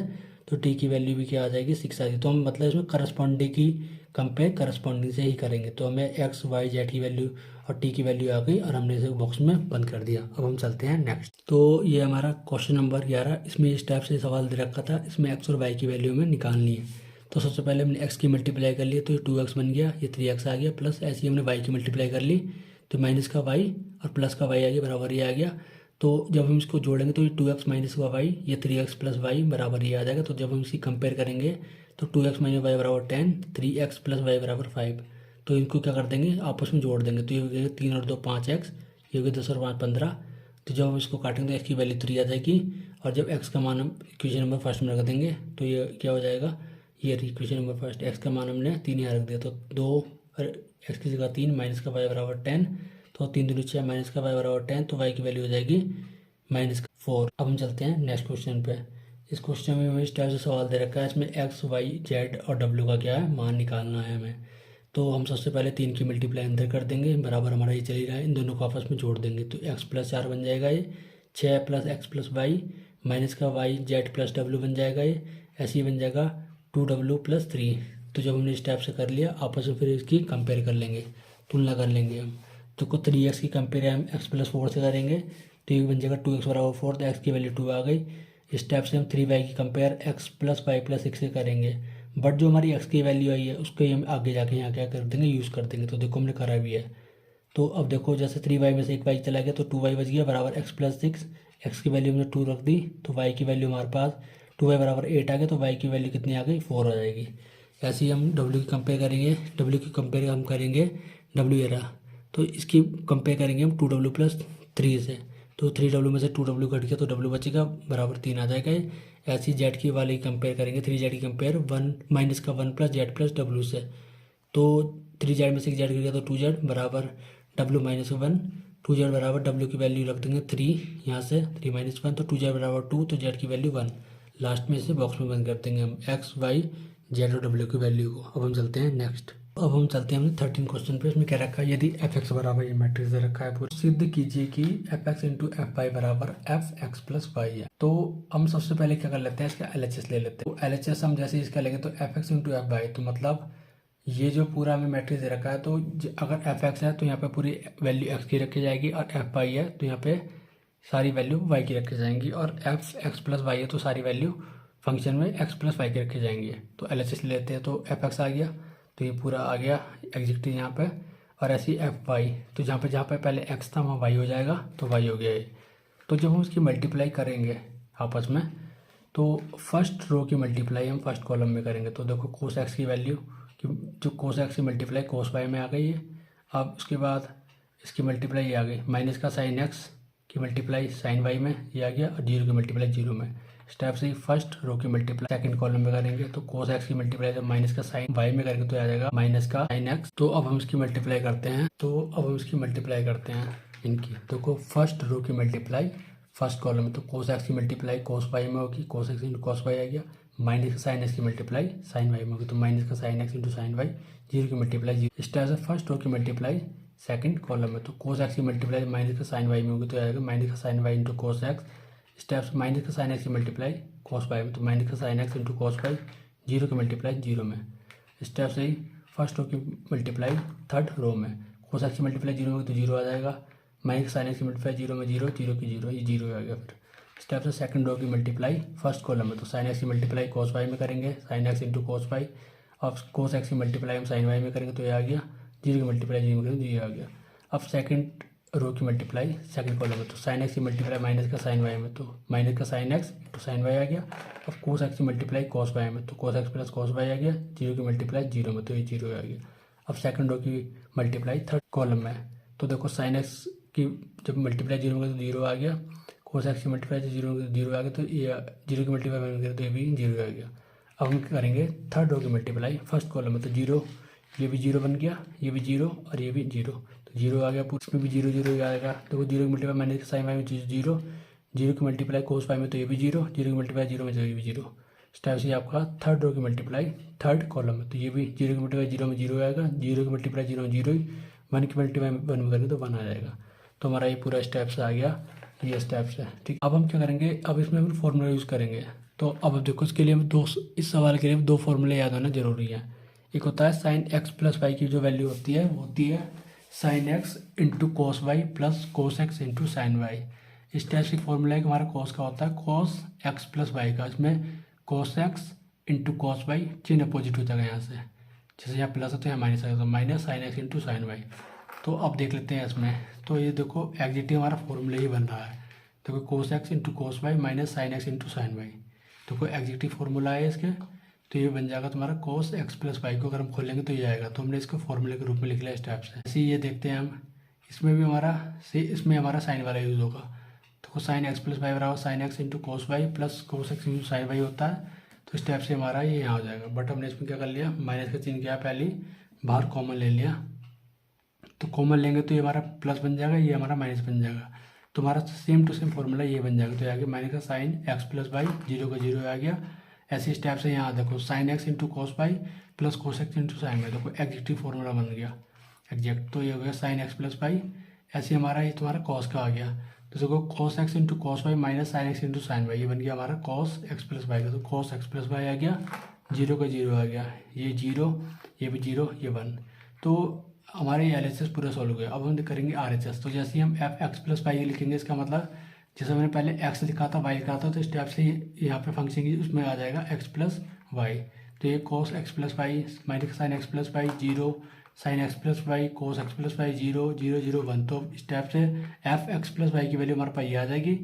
तो t की वैल्यू भी क्या आ जाएगी 6 आ जाएगी। तो हम मतलब इसमें करस्पॉन्डिंग की कंपेयर करस्पॉन्डिंग से ही करेंगे। तो हमें x y z की वैल्यू और t की वैल्यू आ गई और हमने इसे बॉक्स में बंद कर दिया। अब हम चलते हैं नेक्स्ट। तो ये हमारा क्वेश्चन नंबर 11, इसमें इस टाइप से सवाल दे रखा था, इसमें x और y की वैल्यू हमें निकालनी है। तो सबसे पहले हमने x की मल्टीप्लाई कर ली तो ये 2x बन गया, ये 3x आ गया, प्लस ऐसे ही हमने y की मल्टीप्लाई कर ली तो माइनस का y और प्लस का y आ गया, बराबर ये आ गया। तो जब हम इसको जोड़ेंगे तो ये 2x माइनस का y, ये 3x प्लस y बराबर ये आ जाएगा। तो जब हम इसकी कंपेयर करेंगे तो 2x माइनस y बराबर 10, 3x प्लस y बराबर 5। तो इनको क्या कर देंगे, आपस में जोड़ देंगे। तो ये हो गया 3 और 2 5x, ये हो गया 10 और 5 15। तो जब हम इसको काटेंगे तो x की वैल्यू 3 आ जाएगी और जब x का मान हम इक्वेशन नंबर फर्स्ट में रख देंगे तो ये क्या हो जाएगा, ये इक्वेशन नंबर फर्स्ट x का मान हमने 3 यहाँ रख दिया तो 2 और x की जगह 3 माइनस का y बराबर 10, तो 3 दूनी 6 माइनस का y बराबर 10, तो y की वैल्यू हो जाएगी -4। अब हम चलते हैं नेक्स्ट क्वेश्चन पे। इस क्वेश्चन में हमें इस टाइप से सवाल दे रखा है, इसमें x y z और w का क्या है मान निकालना है हमें। तो हम सबसे पहले 3 की मल्टीप्लाई अंदर कर देंगे, बराबर हमारा ये चल ही रहा है, इन दोनों को आपस में जोड़ देंगे तो x प्लस 4 बन जाएगा, ये 6 plus x plus y minus का y z प्लस w बन जाएगा, ये ऐसे ही बन जाएगा 2w प्लस 3। तो जब हमने इस टाइप से कर लिया आपस में फिर इसकी कंपेयर कर लेंगे, तुलना कर लेंगे हम। तो 3x की कंपेयर हम x प्लस 4 से करेंगे तो ये बन जाएगा 2x बराबर 4, तो x की वैल्यू 2 आ गई। इस टाइप से हम 3y की compare x plus y plus 6 से करेंगे, बट जो हमारी x की वैल्यू आई है उसको हम आगे जाके यहाँ क्या कर देंगे, यूज़ कर देंगे। तो देखो हमने करा भी है। तो अब देखो जैसे 3y में से एक y चला गया तो 2y बच गया बराबर x प्लस 6, x की वैल्यू हमने 2 रख दी तो y की वैल्यू हमारे पास 2y बराबर 8 आ गया, तो y की वैल्यू कितनी आ गई 4 आ जाएगी। ऐसे ही हम w की कंपेयर करेंगे, w की कंपेयर हम करेंगे w ये रहा, तो इसकी कंपेयर करेंगे हम 2w प्लस 3 से, तो 3w में से 2w घट गया तो w बचेगा बराबर 3 आ जाएगा। ऐसे ही z की वाली कंपेयर करेंगे, 3z की कंपेयर 1 माइनस का 1 प्लस z प्लस w से, तो 3z में से z गिर गया तो 2z बराबर w माइनस 1, 2z बराबर w की वैल्यू रख देंगे 3, यहाँ से 3 माइनस 1 तो 2z बराबर 2, तो z की वैल्यू 1। लास्ट में इसे बॉक्स में बंद कर देंगे हम x y z और w की वैल्यू को। अब हम चलते हैं नेक्स्ट। अब हम चलते हैं हमने 13 क्वेश्चन पे, इसमें क्या रखा है, यदि f(x) बराबर ये मैट्रिक्स दे रखा है पूरा, सिद्ध कीजिए कि f(x) इंटू f(y) बराबर f(x) प्लस y है। तो हम सबसे पहले क्या कर लेते हैं, इसका LHS ले लेते हैं। तो LHS हम जैसे इसका लेंगे तो f(x) इंटू f(y), तो मतलब ये जो पूरा हमें मैट्रिक्स दे रखा है तो अगर f(x) है तो यहाँ पे पूरी वैल्यू x की रखी जाएगी, और f(y) है तो यहाँ पे सारी वैल्यू y की रखी जाएंगी, और f(x) प्लस y है तो सारी वैल्यू फंक्शन में x प्लस वाई के रखे जाएंगे। तो LHS ले लेते हैं, तो f(x) आ गया तो ये पूरा आ गया एग्जैक्ट यहाँ पे, और ऐसी f(y) तो जहाँ पे पहले x था वहाँ y हो जाएगा तो y हो गया ये। तो जब हम उसकी मल्टीप्लाई करेंगे आपस में तो फर्स्ट रो की मल्टीप्लाई हम फर्स्ट कॉलम में करेंगे। तो देखो कोस x की वैल्यू जो कोस x की मल्टीप्लाई कोस y में आ गई है। अब उसके बाद इसकी मल्टीप्लाई ये आ गई, माइनस का साइन x की मल्टीप्लाई साइन y में ये आ गया, और जीरो की मल्टीप्लाई जीरो में। इस टाइप से फर्स्ट रो की मल्टीप्लाई सेकंड कॉलम में करेंगे। तो कोस x की मल्टीप्लाई जब माइनस का साइन y में करेंगे तो आ जाएगा माइनस का साइन x। तो अब हम इसकी मल्टीप्लाई करते हैं इनकी। तो फर्स्ट रो की मल्टीप्लाई फर्स्ट कॉलम में, तो कोस x की मल्टीप्लाई कोस y में होगी, cos x into cos y आ गया, माइनस का साइन x की मल्टीप्लाई साइन y में होगी, तो माइनस का sine x into sine y, zero की मल्टीप्लाई जीरो। इस टाइप से फर्स्ट रो की मल्टीप्लाई सेकंड कॉलम में, तो कोस x की मल्टीप्लाई माइनस का साइन y में होगी तो आएगा माइनस का साइन y इंटू कोस x। इस टाइप से माइनस का साइन x की मल्टीप्लाई कोस y में, तो माइनस का sine x into cos y, zero की मल्टीप्लाई जीरो में। इस टाइप से ही फर्स्ट रो की मल्टीप्लाई थर्ड रो में, कोस x की मल्टीप्लाई जीरो में तो जीरो आ जाएगा, माइनस का साइन x की मल्टीप्लाई जीरो में जीरो, जीरो की जीरो, ये जीरो आ गया। फिर इस टाइप से सेकंड रो की मल्टीप्लाई फर्स्ट कॉलम में, तो साइन x की मल्टीप्लाई कोस y में करेंगे, sine x into cos y, और कोस x की मल्टीप्लाई हम साइन y में करेंगे तो ये आ गया, जीरो की मल्टीप्लाई जीरो में करेंगे तो ये आ गया। अब सेकंड रो की मल्टीप्लाई सेकंड कॉलम में, तो साइन x की मल्टीप्लाई माइनस का साइन y में, तो माइनस का sine x into sine y आ गया। अब कोस x की मल्टीप्लाई कोस y में, तो cos x plus cos y आ गया, जीरो की मल्टीप्लाई जीरो में, तो ये जीरो आ गया। अब सेकंड रो की मल्टीप्लाई थर्ड कॉलम में, तो देखो साइन x की जब मल्टीप्लाई जीरो में तो जीरो आ गया, कोस x की मल्टीप्लाई जीरो में जीरो आ गया, तो ये जीरो की मल्टीप्लाई में तो ये भी जीरो आ गया। अब हम करेंगे थर्ड रो की मल्टीप्लाई फर्स्ट कॉलम में, तो जीरो ये भी जीरो बन गया, ये भी जीरो और ये भी जीरो, तो जीरो आ गया पूरा, इसमें भी जीरो जीरो आएगा। देखो जीरो की मल्टीप्लाई माइनस साइन वाई में जीरो, जीरो की मल्टीप्लाई कोस फाई में तो ये भी जीरो, जीरो की मल्टीप्लाई जीरो में तो ये भी जीरो। इस टाइप से आपका थर्ड रो की मल्टीप्लाई थर्ड कॉलम में, तो ये भी जीरो की मल्टीप्लाई जीरो में जीरो आएगा, जीरो की मल्टीप्लाई जीरो में जीरो ही, वन की मल्टीप्लाई वन में करेंगे तो वन आ जाएगा। तो हमारा ये पूरा स्टेप्स आ गया, ये स्टेप्स है। ठीक, अब हम क्या करेंगे, अब इसमें हम फॉर्मूला यूज़ करेंगे। तो अब देखो इसके लिए हम इस सवाल के लिए दो फॉर्मूले याद होना जरूरी है। एक होता है साइन एक्स प्लस वाई की जो वैल्यू होती है वो होती है sine x into cos y plus cos x into sine y. इस टाइप से फॉर्मूला है कि हमारा कोस का होता है कोस एक्स प्लस वाई का, इसमें cos x into cos y चिन्ह अपोजिट हो जाएगा यहाँ से, जैसे यहाँ प्लस है तो यहाँ माइनस आएगा, तो minus sine x into sine y. तो अब देख लेते हैं इसमें, तो ये देखो एग्जैक्टली हमारा फॉर्मूला ही बन रहा है। देखो cos x into cos y minus sine x into sine y, तो कोई एग्जैक्टली फॉर्मूला है इसके, तो ये बन जाएगा तुम्हारा कोस एक्स प्लस वाई को अगर हम खोलेंगे तो ये आएगा। तो हमने इसको फॉर्मूले के रूप में लिख लिया इस टाइप से। ऐसे ये देखते हैं हम, इसमें भी इसमें हमारा साइन वाला यूज़ होगा। तो साइन एक्स प्लस वाई बराबर sine x into cos y plus cos x into sine y होता है। तो इस टाइप से हमारा ये यहाँ हो जाएगा, बट हमने इसमें क्या कर लिया, माइनस का चिन्ह किया पहले बाहर कॉमन ले लिया, तो कॉमन लेंगे तो ये हमारा प्लस बन जाएगा, ये हमारा माइनस बन जाएगा। तो हमारा सेम टू सेम फॉर्मूला ये बन जाएगा। तो आगे माइनस का sine x plus y, zero का जीरो आ गया। ऐसे स्टेप से यहाँ देखो sine x into cos y plus cos x into sine y, देखो एग्जैक्टिव फॉर्मूला बन गया एग्जैक्ट। तो ये हो गया साइन एक्स प्लस वाई, ऐसे हमारा ये तुम्हारा कॉस का आ गया। तो देखो cos x into cos y minus sine x into sine y, ये बन गया हमारा कॉस एक्स प्लस वाई का। तो कॉस एक्स प्लस वाई आ गया, जीरो का जीरो आ गया, ये जीरो, ये भी जीरो, ये वन। तो हमारे एल एच एस पूरा सॉल्व हो गया। अब हम करेंगे आर एच एस। तो जैसे हम एफ एक्स प्लस वाई लिखेंगे, इसका मतलब जैसे मैंने पहले एक्स लिखा था वाई लिखा था, तो इस टाइप से यहाँ पे फंक्शन की उसमें आ जाएगा एक्स प्लस वाई। तो ये cos x plus y minus sine x plus y zero, sine x plus y cos x plus y zero, zero zero one. तो इस टाइप से एफ एक्स प्लस वाई की value हमारे पास ये आ जाएगी,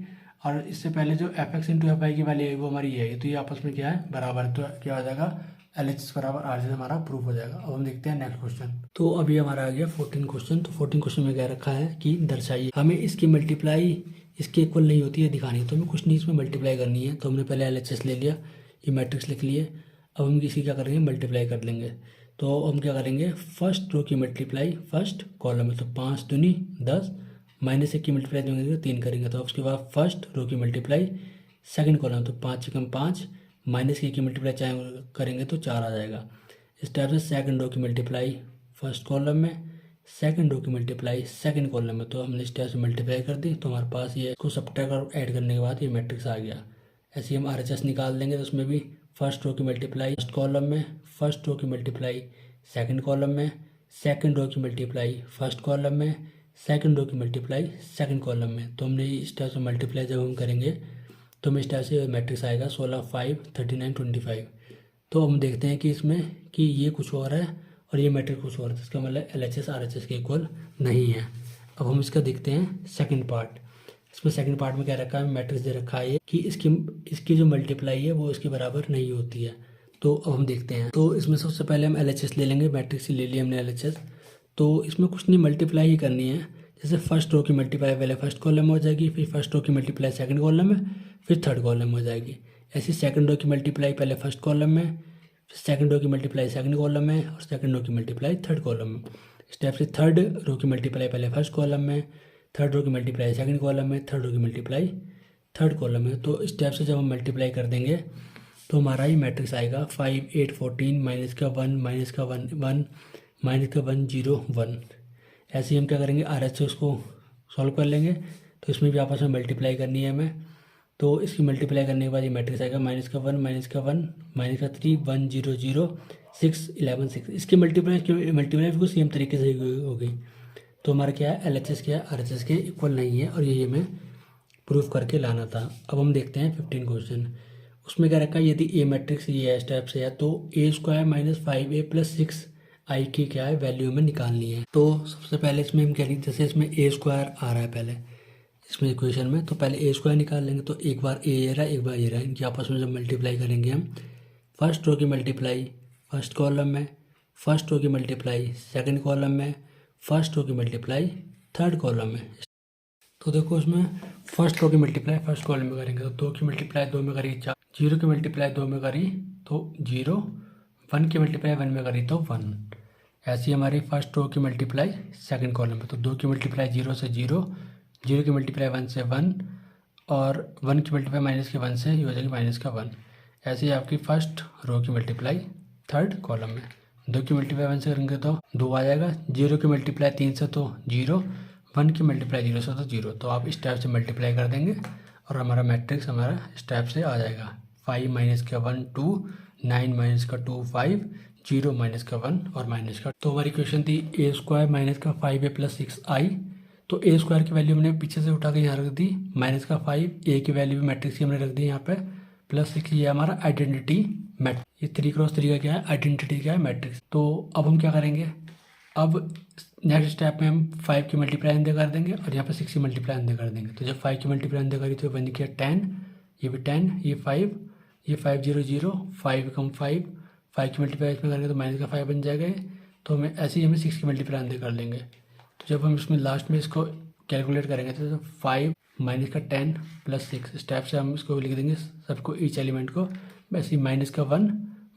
और इससे पहले जो f x into f y की वैल्यू है वो हमारी ये है। तो ये आपस में क्या है, बराबर। तो क्या आ जाएगा, एल एच एस बराबर आर से हमारा प्रूफ हो जाएगा। अब हम देखते हैं नेक्स्ट क्वेश्चन। तो अभी हमारा आ गया 14 क्वेश्चन। तो 14 क्वेश्चन में क्या रखा है कि दर्शाइए, हमें इसकी मल्टीप्लाई इसके इक्वल नहीं होती है दिखानी है, तो हमें कुछ नहीं इसमें मल्टीप्लाई करनी है। तो हमने पहले एल एच एस ले लिया, ये मैट्रिक्स लिख लिए। अब हम इसकी क्या करेंगे, मल्टीप्लाई कर लेंगे। तो हम क्या करेंगे, फर्स्ट रो की मल्टीप्लाई फर्स्ट कॉलम में, तो 5 दूनी 10 माइनस 1 की मल्टीप्लाई देंगे तो 3 करेंगे। तो उसके बाद फर्स्ट रो की मल्टीप्लाई सेकंड कॉलम, तो 5 से कम 5 माइनस की मल्टीप्लाई चाहे करेंगे तो 4 आ जाएगा। इस टाइप से सेकंड रो की मल्टीप्लाई फर्स्ट कॉलम में, सेकंड रो की मल्टीप्लाई सेकंड कॉलम में। तो हमने इस टाइप से मल्टीप्लाई कर दी, तो हमारे पास ये इसको सब्ट्रैक्ट और ऐड करने के बाद ये मैट्रिक्स आ गया। ऐसे ही हम आर एच एस निकाल देंगे। तो उसमें भी फर्स्ट रो की मल्टीप्लाई फर्स्ट कॉलम में, फर्स्ट रो की मल्टीप्लाई सेकंड कॉलम में, सेकंड रो की मल्टीप्लाई फर्स्ट कॉलम में, सेकंड रो की मल्टीप्लाई सेकंड कॉलम में। तो हमने इस टाइप से मल्टीप्लाई जब हम करेंगे तो हमें इस टाइप से मैट्रिक्स आएगा 16 5 39 25। तो हम देखते हैं कि इसमें कि ये कुछ और है और ये मैट्रिक्स कुछ और है, इसका मतलब L H S R H S के इक्वल नहीं है। अब हम इसका देखते हैं सेकंड पार्ट। इसमें सेकंड पार्ट में क्या रखा है, मैट्रिक्स दे रखा है कि इसकी जो मल्टीप्लाई है वो इसके बराबर नहीं होती है। तो अब हम देखते हैं। तो इसमें सबसे पहले हम एल एच एस ले लेंगे, मैट्रिक्स ले लिया हमने एल एच एस। तो इसमें कुछ नहीं, मल्टीप्लाई ही करनी है। जैसे फर्स्ट रो की मल्टीप्लाई पहले फर्स्ट कॉलम में हो जाएगी, फिर फर्स्ट रो की मल्टीप्लाई सेकंड कॉलम में, फिर थर्ड कॉलम में हो जाएगी। ऐसी सेकंड रो की मल्टीप्लाई पहले फर्स्ट कॉलम में, फिर सेकंड रो की मल्टीप्लाई सेकंड कॉलम में, और सेकंड रो की मल्टीप्लाई थर्ड कॉलम में। इस टाइप से थर्ड रो की मल्टीप्लाई पहले फर्स्ट कॉलम में, थर्ड रो की मल्टीप्लाई सेकंड कॉलम में, थर्ड रो की मल्टीप्लाई थर्ड कॉलम में। तो इस टाइप से जब हम मल्टीप्लाई कर देंगे तो हमारा ही मैट्रिक्स आएगा 5 8 14 माइनस का 1 माइनस का 1 1 माइनस का 1 0 1। ऐसे ही हम क्या करेंगे, आर एच एस को सॉल्व कर लेंगे। तो इसमें भी आपस में मल्टीप्लाई करनी है हमें। तो इसकी मल्टीप्लाई करने के बाद ये मैट्रिक्स आएगा माइनस का 1 माइनस का 1 माइनस का 3 1 0 0 6 11 6। इसकी मल्टीप्लाई भी सेम तरीके से हो गई। तो हमारा क्या है, एल एच एस क्या है, आर एच एस के इक्वल नहीं है, और ये हमें प्रूफ करके लाना था। अब हम देखते हैं 15 क्वेश्चन। उसमें क्या रखा है, यदि ए मैट्रिक्स ये है स्टेप से है तो ए square minus 5a plus 6i की क्या है वैल्यू हमें निकालनी है। तो सबसे पहले इसमें हम क्या करेंगे, जैसे इसमें ए स्क्वायर आ रहा है पहले इसमें इक्वेशन में, तो पहले ए स्क्वायर निकाल लेंगे। तो एक बार ए ये रहा, एक बार ये रहा, इनकी आपस में जब मल्टीप्लाई करेंगे हम, फर्स्ट रो की मल्टीप्लाई फर्स्ट कॉलम में, फर्स्ट रो की मल्टीप्लाई सेकेंड कॉलम में, फर्स्ट रो की मल्टीप्लाई थर्ड कॉलम में। तो देखो इसमें फर्स्ट रो की मल्टीप्लाई फर्स्ट कॉलम में करेंगे तो 2 की मल्टीप्लाई 2 में करी 4, 0 की मल्टीप्लाई 2 में करी तो 0, 1 की मल्टीप्लाई 1 में करी तो 1। ऐसे ही हमारी फर्स्ट रो की मल्टीप्लाई सेकंड कॉलम में, तो 2 की मल्टीप्लाई 0 से 0, 0 की मल्टीप्लाई 1 से 1 और 1 की मल्टीप्लाई माइनस के 1 से ये हो जाएगी माइनस का 1। ऐसे ही आपकी फर्स्ट रो की मल्टीप्लाई थर्ड कॉलम में, 2 की मल्टीप्लाई 1 से करेंगे तो 2 आ जाएगा, 0 की मल्टीप्लाई 3 से तो 0, 1 की मल्टीप्लाई 0 से तो 0। तो आप इस टाइप से मल्टीप्लाई कर देंगे और हमारा मैट्रिक्स हमारा इस टाइप से आ जाएगा। 5 माइनस का 1 2, 9 माइनस का 2 5, 0 माइनस का 1 और माइनस का। तो हमारी क्वेश्चन थी ए स्क्वायर माइनस का 5a प्लस 6i। तो ए स्क्वायर की वैल्यू हमने पीछे से उठा के यहाँ रख दी, माइनस का 5, ए की वैल्यू भी मैट्रिक्स की हमने रख दी यहाँ पे, प्लस 6 ये हमारा आइडेंटिटी मैट्रिक्स। ये 3x3 का क्या है, आइडेंटिटी क्या है, मैट्रिक्स। तो अब हम क्या करेंगे, अब नेक्स्ट स्टेप में हम 5 की मल्टीप्लाई अंदर कर देंगे और यहाँ पे 6 की मल्टीप्लाई अंदर कर देंगे। तो जब 5 की मल्टीप्लाई अंदर करी तो बन गया 10, ये भी 10, ये 5, ये 5 0 0, 5 कम 5, 5 की मल्टीप्लाई इसमें करेंगे तो माइनस का 5 बन जाएगा। तो हमें ऐसे ही हमें 6 की मल्टीप्लाई अंदर कर लेंगे। तो जब हम इसमें लास्ट में इसको कैलकुलेट करेंगे तो 5 माइनस का 10 प्लस 6 स्टेप से हम इसको लिख देंगे सबको, ईच एलिमेंट को। वैसे ही माइनस का 1,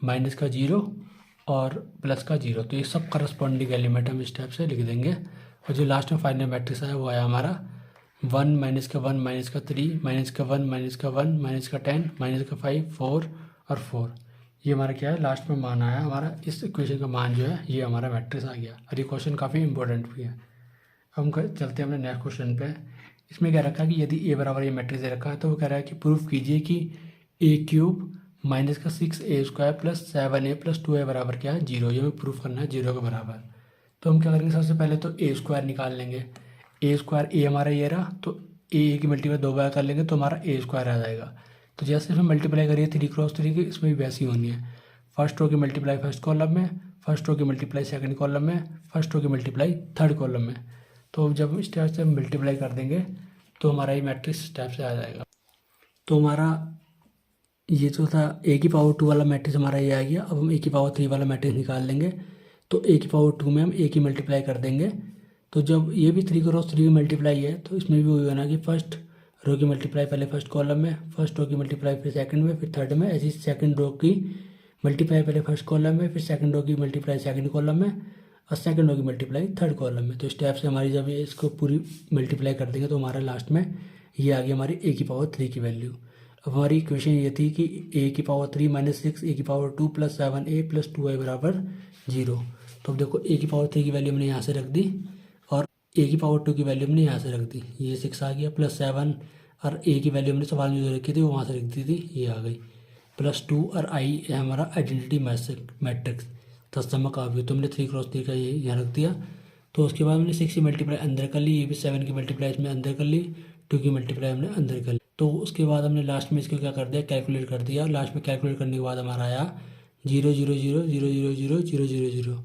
माइनस का 0 और प्लस का 0। तो ये सब करस्पॉन्डिंग एलिमेंट हम इस टाइप से लिख देंगे। और जो लास्ट में फाइनल मैट्रिक्स आया वो आया हमारा 1 माइनस का 1 माइनस का 3 माइनस का 1 माइनस का 1 माइनस का 10 माइनस का 5 4 और 4। ये हमारा क्या है, लास्ट में मान आया हमारा। इस इक्वेशन का मान जो है ये हमारा मैट्रिक्स आ गया। और ये क्वेश्चन काफ़ी इंपॉर्टेंट भी है। अब हम चलते हैं अपने नेक्स्ट क्वेश्चन पे। इसमें क्या रखा है कि यदि ए बराबर ये मैट्रिक्स दे रखा है तो वो कह रहा है कि प्रूफ कीजिए कि ए क्यूब माइनस का 6a square plus 7a plus 2a बराबर क्या है, 0। ये हमें प्रूफ करना है 0 के बराबर। तो हम क्या करेंगे, सबसे पहले तो ए स्क्वायर निकाल लेंगे। ए स्क्वायर ए हमारा ये रहा, तो ए की मल्टीप्लाई 2 बार कर लेंगे तो हमारा ए स्क्वायर आ जाएगा। तो जैसे इसमें मल्टीप्लाई करिए 3x3 की, इसमें भी वैसी होनी है। फर्स्ट रो की मल्टीप्लाई फर्स्ट कॉलम में, फर्स्ट रो की मल्टीप्लाई सेकंड कॉलम में, फर्स्ट रो की मल्टीप्लाई थर्ड कॉलम में। तो जब इस टाइप से मल्टीप्लाई कर देंगे तो हमारा ये मैट्रिक्स इस टाइप से आ जाएगा। तो हमारा ये जो था ए की पावर 2 वाला मैट्रिक्स हमारा ये आ गया। अब हम ए की पावर 3 वाला मैट्रिक्स निकाल लेंगे। तो ए की पावर 2 में हम ए की मल्टीप्लाई कर देंगे। तो जब ये भी 3x3 की मल्टीप्लाई है तो इसमें भी वही होना कि फर्स्ट रो की मल्टीप्लाई पहले फर्स्ट कॉलम में, फर्स्ट रो की मल्टीप्लाई फिर सेकंड में, फिर थर्ड में। ऐसी सेकंड रो की मल्टीप्लाई पहले फर्स्ट कॉलम में, फिर सेकंड रो की मल्टीप्लाई सेकंड कॉलम में और सेकंड रो की मल्टीप्लाई थर्ड कॉलम में। तो इस टाइप से हमारी जब ये इसको पूरी मल्टीप्लाई कर देंगे तो हमारा लास्ट में ये आ गया हमारी ए की पावर 3 की वैल्यू। अब हमारी इक्वेशन ये थी कि ए की पावर 3 माइनस 6 ए की power 2 plus 7a plus 2i बराबर 0। तो अब देखो ए की पावर 3 की वैल्यू हमने यहाँ से रख दी और ए की पावर 2 की वैल्यू हमने यहाँ से रख दी। ये 6 आ गया, प्लस 7 और ए की वैल्यू हमने सवाल में जो रखी थी वो वहाँ से रख दी थी, ये आ गई, प्लस 2 और आई है हमारा आइडेंटिटी मैट्रिक्स तत्सम काव्य। तो हमने 3x3 का ये यहाँ रख दिया। तो उसके बाद हमने 6 की मल्टीप्लाई अंदर कर ली, ये भी 7 की मल्टीप्लाई इसमें अंदर कर ली, 2 की मल्टीप्लाई हमने अंदर कर ली। तो उसके बाद हमने लास्ट में इसको क्या कर दिया, कैलकुलेट कर दिया। लास्ट में कैलकुलेट करने के बाद हमारा आया 0 0 0 0 0 0 0 0 0।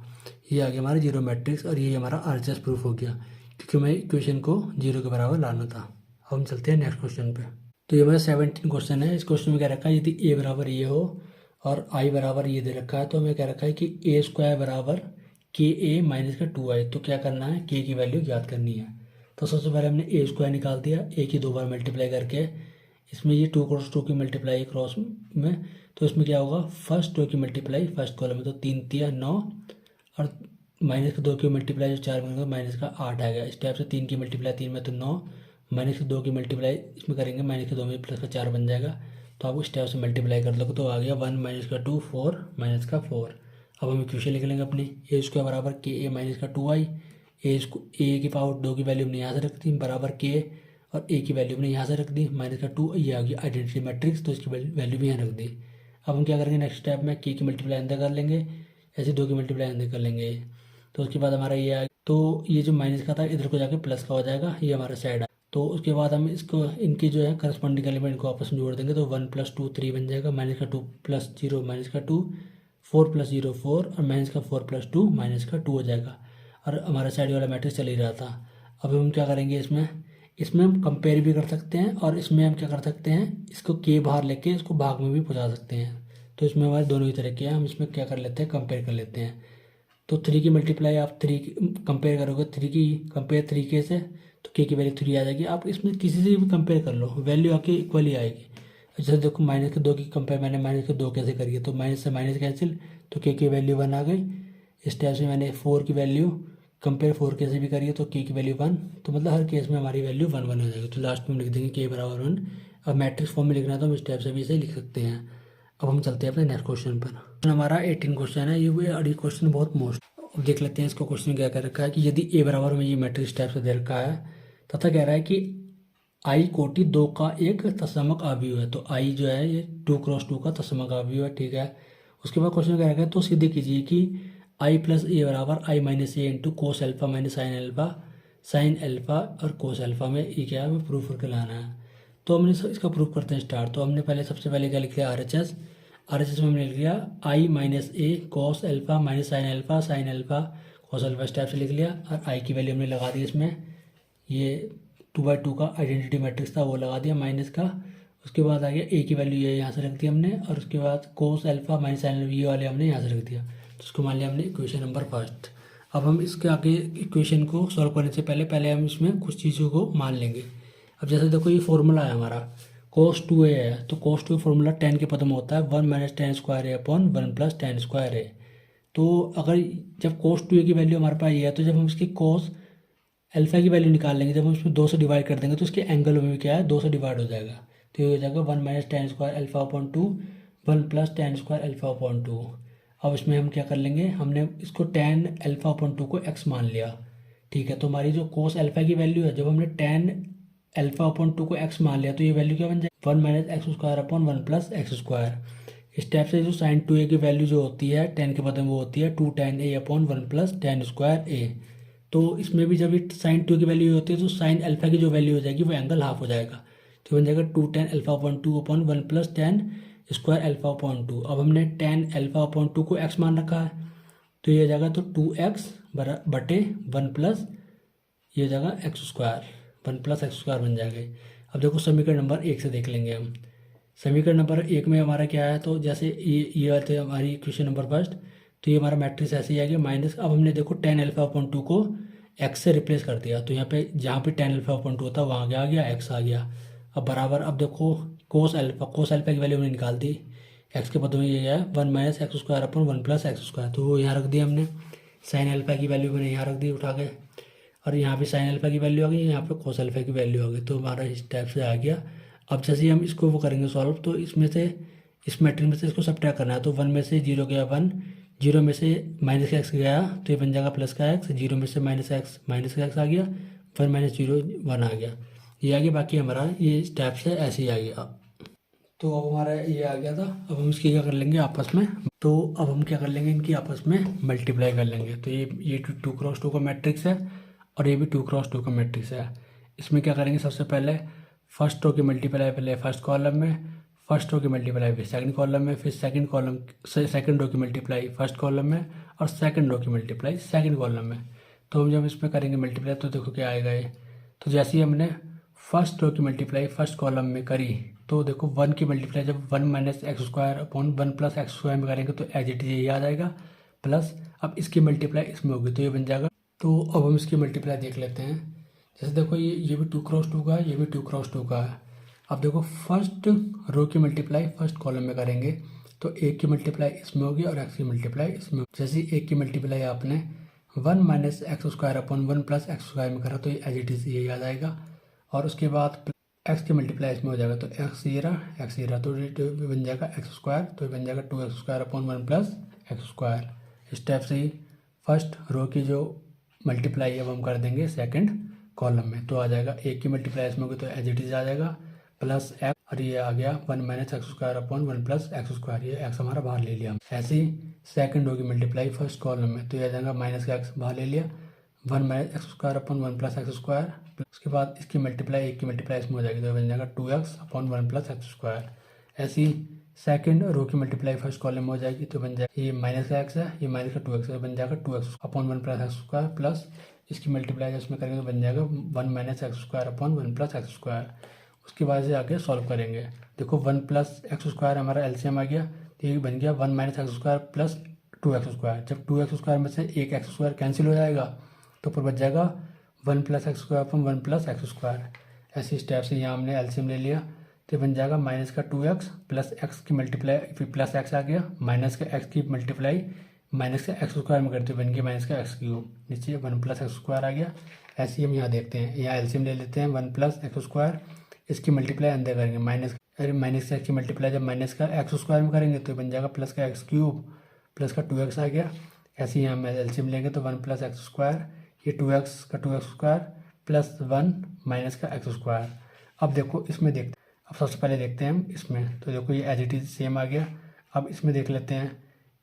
ये आ गया हमारा 0 मैट्रिक्स और ये हमारा RHS प्रूफ हो गया क्योंकि हमें इक्वेशन को 0 के बराबर लाना था। अब हम चलते हैं नेक्स्ट क्वेश्चन पे। तो ये हमारा 17 क्वेश्चन है। इस क्वेश्चन में क्या रखा है, यदि ए बराबर ये हो और आई बराबर ये दे रखा है तो हमें क्या रखा है कि ए स्क्वायर बराबर के ए माइनस का 2i। तो क्या करना है, के की वैल्यू याद करनी है। तो सबसे पहले हमने ए स्क्वायर निकाल दिया, ए की 2 बार मल्टीप्लाई करके। इसमें ये 2x2 की मल्टीप्लाई क्रॉस में, तो इसमें क्या होगा, फर्स्ट रो की मल्टीप्लाई फर्स्ट कॉलम में, तो 3 3 9 और माइनस का 2 की मल्टीप्लाई जो 4 में माइनस का 8 आएगा। इस टाइप से 3 की मल्टीप्लाई 3 में तो 9, माइनस के 2 की मल्टीप्लाई इसमें करेंगे, माइनस के 2 में प्लस का 4 बन जाएगा। तो आप इस टाइप से मल्टीप्लाई कर लो तो आ गया 1 माइनस का 2 4 माइनस का 4। अब हम इक्वेशन लिख लेंगे अपनी, ए स्क्वायर बराबर के ए माइनस का 2i। ए की पावर 2 की वैल्यू हमने यहाँ से रख दी बराबर के, और ए की वैल्यू हमने यहाँ से रख दी माइनस का 2, ये आ गई आइडेंटिटी मैट्रिक्स, तो इसकी वैल्यू भी यहाँ रख दी। अब हम क्या करेंगे, नेक्स्ट स्टेप में के की मल्टीप्लाई अंदर कर लेंगे, ऐसे 2 की मल्टीप्लाई अंदर कर लेंगे। तो उसके बाद हमारा ये आ, तो ये जो माइनस का था इधर को जाके प्लस का हो जाएगा, ये हमारा साइड आ। तो उसके बाद हम इसको इनकी जो है करस्पॉन्डिंग एलिमेंट को आपस में जोड़ देंगे, तो 1 + 2 3 बन जाएगा, माइनस का 2 + 0 माइनस का 2, 4 + 0 4 और माइनस का 4 + 2 माइनस का 2 हो जाएगा। और हमारा साइड वाला मैट्रिक्स चल ही रहा था। अब हम क्या करेंगे, इसमें हम कंपेयर भी कर सकते हैं और इसमें हम क्या कर सकते हैं, इसको के बाहर लेके इसको भाग में भी पहुंचा सकते हैं। तो इसमें हमारे दोनों ही तरीके हैं, हम इसमें क्या कर लेते हैं, कंपेयर कर लेते हैं। तो 3 की मल्टीप्लाई आप 3 कंपेयर करोगे, 3 की कंपेयर 3 के से, तो के की वैल्यू 3 आ जाएगी। आप इसमें किसी से भी कंपेयर कर लो, वैल्यू आके इक्वल ही आएगी। जैसे देखो माइनस के 2 की कंपेयर मैंने माइनस के 2 कैसे करी है, तो माइनस से माइनस कैंसिल, तो के की वैल्यू 1 आ गई। इस टाइप से मैंने 4 की वैल्यू कंपेयर 4 के से भी करिए तो के की वैल्यू 1, तो मतलब हर केस में हमारी वैल्यू 1 1 हो जाएगी। तो लास्ट में हम लिख देंगे के बराबर 1। अब मैट्रिक्स फॉर्म में लिखना है तो हम इस टाइप से भी इसे लिख सकते हैं। अब हम चलते हैं अपने नेक्स्ट क्वेश्चन पर। हमारा 18 क्वेश्चन है ये, और ये क्वेश्चन बहुत मोस्ट। अब देख लेते हैं इसको क्वेश्चन क्या कर रखा है कि यदि ए बराबर में ये मैट्रिक्स टाइप से दे रखा है तथा कह रहा है कि आई कोटि 2 का एक तत्समक अवयव है। तो आई जो है ये 2x2 का तत्समक अवयव है, ठीक है। उसके बाद क्वेश्चन क्या है तो सीधे कीजिए कि आई प्लस ए बराबर I minus A into cos alpha minus sine alpha और कोस एल्फा में ये क्या है हमें प्रूफ करके लाना है। तो हमने इसका प्रूफ करते हैं स्टार्ट। तो हमने पहले सबसे पहले क्या लिख लिया आर एच एस में हमने लिख लिया I minus A cos alpha minus sine alpha cos alpha step से लिख लिया, और आई की वैल्यू हमने लगा दी इसमें, ये 2/2 का आइडेंटिटी मैट्रिक्स था वो लगा दिया माइनस का। उसके बाद आ गया ए की वैल्यू ये यहाँ से रख दी हमने, और उसके बाद कोस एल्फा माइनस साइन एल्फा ये वाले हमने यहाँ से रख दिया। तो उसको मान लिया हमने इक्वेशन नंबर फर्स्ट। अब हम इसके आगे इक्वेशन को सॉल्व करने से पहले हम इसमें कुछ चीज़ों को मान लेंगे। अब जैसे देखो ये फॉर्मूला है हमारा cos 2a है, तो cos 2 फॉर्मूला 10 के पद में होता है 1 minus ten square A upon 1 plus tan square a. तो अगर जब cos 2a की वैल्यू हमारे पास ये है तो जब हम इसकी cos अल्फा की वैल्यू निकाल लेंगे, जब हम इसमें 2 से डिवाइड कर देंगे तो इसके एंगल में भी क्या है 2 से डिवाइड हो जाएगा। तो ये हो जाएगा 1 minus ten square alpha upon 2 1 plus tan square alpha upon 2। अब इसमें हम क्या कर लेंगे, हमने इसको टेन अल्फा अपॉन 2 को x मान लिया, ठीक है। तो हमारी जो कोस अल्फा की वैल्यू है, जब हमने टेन अल्फा अपॉन 2 को x मान लिया तो ये वैल्यू क्या बन जाएगी 1 minus x square upon 1 plus x square. इस टाइप से जो साइन 2a की वैल्यू जो होती है 10 के पद में वो होती है 2 tan a upon 1 plus tan square a. तो इसमें भी जब ये साइन 2 की वैल्यू होती है तो साइन अल्फा की जो वैल्यू हो जाएगी वो एंगल हाफ हो जाएगा, तो बन जाएगा 2 tan alpha upon 2 upon 1 plus tan square alpha upon 2। अब हमने टेन अल्फा अपॉन 2 को x मान रखा है, तो ये हो जाएगा तो 2x बटे 1 प्लस ये हो जाएगा x square 1 plus x square बन जाएगा। अब देखो समीकरण नंबर 1 से देख लेंगे हम। समीकरण नंबर 1 में हमारा क्या है, तो जैसे ये आते हमारी इक्वेशन नंबर फर्स्ट, तो ये हमारा मैट्रिक्स ऐसे ही आएगा माइनस। अब हमने देखो टेन अल्फा अपॉन 2 को x से रिप्लेस कर दिया, तो यहाँ पे जहाँ पे टेन अल्फा अपॉन 2 था वहाँ आ गया x आ गया। अब बराबर, अब देखो कोस अल्फा की वैल्यू हमने निकाल दी, x के पदों में ये है 1 minus x square upon 1 plus x square, तो वो यहाँ रख दिया हमने। साइन अल्फा की वैल्यू मैंने यहाँ रख दी उठा के, और यहाँ पे साइन अल्फा की वैल्यू आ गई, यहाँ पे कोस अल्फा की वैल्यू आ गई, तो हमारा इस टाइप से आ गया। अब जैसे ही हम इसको वो करेंगे सॉल्व, तो इसमें से इस मैट्रिक्स में से इसको सब्ट्रैक्ट करना है, तो 1 में से 0 गया 1, 0 में से माइनस का एक्स गया तो ये बन जाएगा प्लस का एक्स, 0 में से माइनस का एक्स आ गया, 1 माइनस 0 1 आ गया, ये आ गया। बाकी हमारा ये इस टाइप से ऐसे ही आ गया। तो अब हमारा ये आ गया था। अब हम इसकी क्या कर लेंगे आपस में, तो अब हम क्या कर लेंगे इनकी आपस में मल्टीप्लाई कर लेंगे। तो ये 2x2 का मैट्रिक्स है और ये भी 2x2 का मैट्रिक्स है। इसमें क्या करेंगे, सबसे पहले फर्स्ट रो की मल्टीप्लाई पहले फर्स्ट कॉलम में, फर्स्ट रो की मल्टीप्लाई फिर सेकंड कॉलम में, फिर सेकंड रो की मल्टीप्लाई फर्स्ट कॉलम में, और सेकंड रो की मल्टीप्लाई सेकंड कॉलम में। तो हम जब इसमें करेंगे मल्टीप्लाई तो देखो क्या आएगा ये। तो जैसे ही हमने फर्स्ट रो की मल्टीप्लाई फर्स्ट कॉलम में करी, तो देखो 1 की मल्टीप्लाई जब 1 minus x square upon 1 plus x square में करेंगे तो एज इट इज यही आ जाएगा, प्लस अब इसकी मल्टीप्लाई इसमें होगी तो ये बन जाएगा। तो अब हम इसकी मल्टीप्लाई देख लेते हैं। जैसे देखो ये भी 2x2 का है, ये भी 2x2 का है। अब देखो फर्स्ट रो की मल्टीप्लाई फर्स्ट कॉलम में करेंगे तो एक की मल्टीप्लाई इसमें होगी और एक्स की मल्टीप्लाई इसमें। जैसे एक की मल्टीप्लाई आपने 1 minus x square upon 1 plus x square में करा तो ये एज इट इज यही आ जाएगा, और उसके बाद एक्स की मल्टीप्लाई इसमें हो जाएगा, तो एक्स ये रहा तो ये बन जाएगा एक्स स्क्वायर, तो ये बन जाएगा 2x square upon 1 plus x square. इस टाइप से ही फर्स्ट रो की जो मल्टीप्लाई अब हम कर देंगे सेकंड कॉलम में, तो आ जाएगा एक की मल्टीप्लाई इसमें होगी तो एज इट इज आ जाएगा प्लस एक्स, और ये आ गया 1 minus x square upon 1 plus x square, ये एक्स हमारा बाहर ले लिया। ऐसे ही सेकंड रो की मल्टीप्लाई फर्स्ट कॉलम में, तो ये आ जाएगा माइनस का एक्स बाहर ले लिया, 1 minus x square upon 1 plus x square, उसके बाद इसकी मल्टीप्लाई एक की मल्टीप्लाई इसमें हो जाएगी तो बन जाएगा 2x upon 1 plus x square. ऐसे ही सेकंड रो की मल्टीप्लाई फर्स्ट कॉलम में हो जाएगी तो बन जाएगा ये माइनस का एक्स है, ये माइनस का 2x है, बन जाएगा 2x upon 1 plus x square, plus इसकी मल्टीप्लाई इसमें करेंगे तो बन जाएगा 1 minus x square upon 1 plus x square. उसके बाद से आगे सॉल्व करेंगे। देखो 1 प्लस एक्स स्क्वायर हमारा एलसीएम आ गया, तो ये बन गया 1 minus x square plus 2x square. जब 2x स्क्वायर में से एक एक्स स्क्वायर कैंसिल हो जाएगा तो फिर बच जाएगा 1 plus x square upon 1 plus x square. ऐसी स्टेप से यहाँ हमने एलसीएम ले लिया तो बन जाएगा माइनस का 2x प्लस एक्स की मल्टीप्लाई, फिर प्लस एक्स आ गया, माइनस का एक्स की मल्टीप्लाई माइनस का एक्स स्क्वायर में करते बन गया माइनस का एक्स क्यूब, नीचे 1 प्लस एक्स स्क्वायर आ गया। ऐसे ही हम यहाँ देखते हैं, यहाँ एलसीएम ले लेते हैं 1 प्लस एक्स स्क्वायर, इसकी मल्टीप्लाई अंदर करेंगे माइनस का एक्स की मल्टीप्लाई जब माइनस का एक्स स्क्वायर में करेंगे तो बन जाएगा प्लस का एक्स क्यूब प्लस का 2x आ गया। ऐसे ही हम एलसीएम लेंगे तो 1 प्लस एक्स स्क्वायर, ये 2x का 2x स्क्वायर प्लस 1 माइनस का एक्स स्क्वायर। अब देखो इसमें देखते हैं, अब सबसे पहले देखते हैं हम इसमें, तो देखो ये एज इट इज सेम आ गया। अब इसमें देख लेते हैं,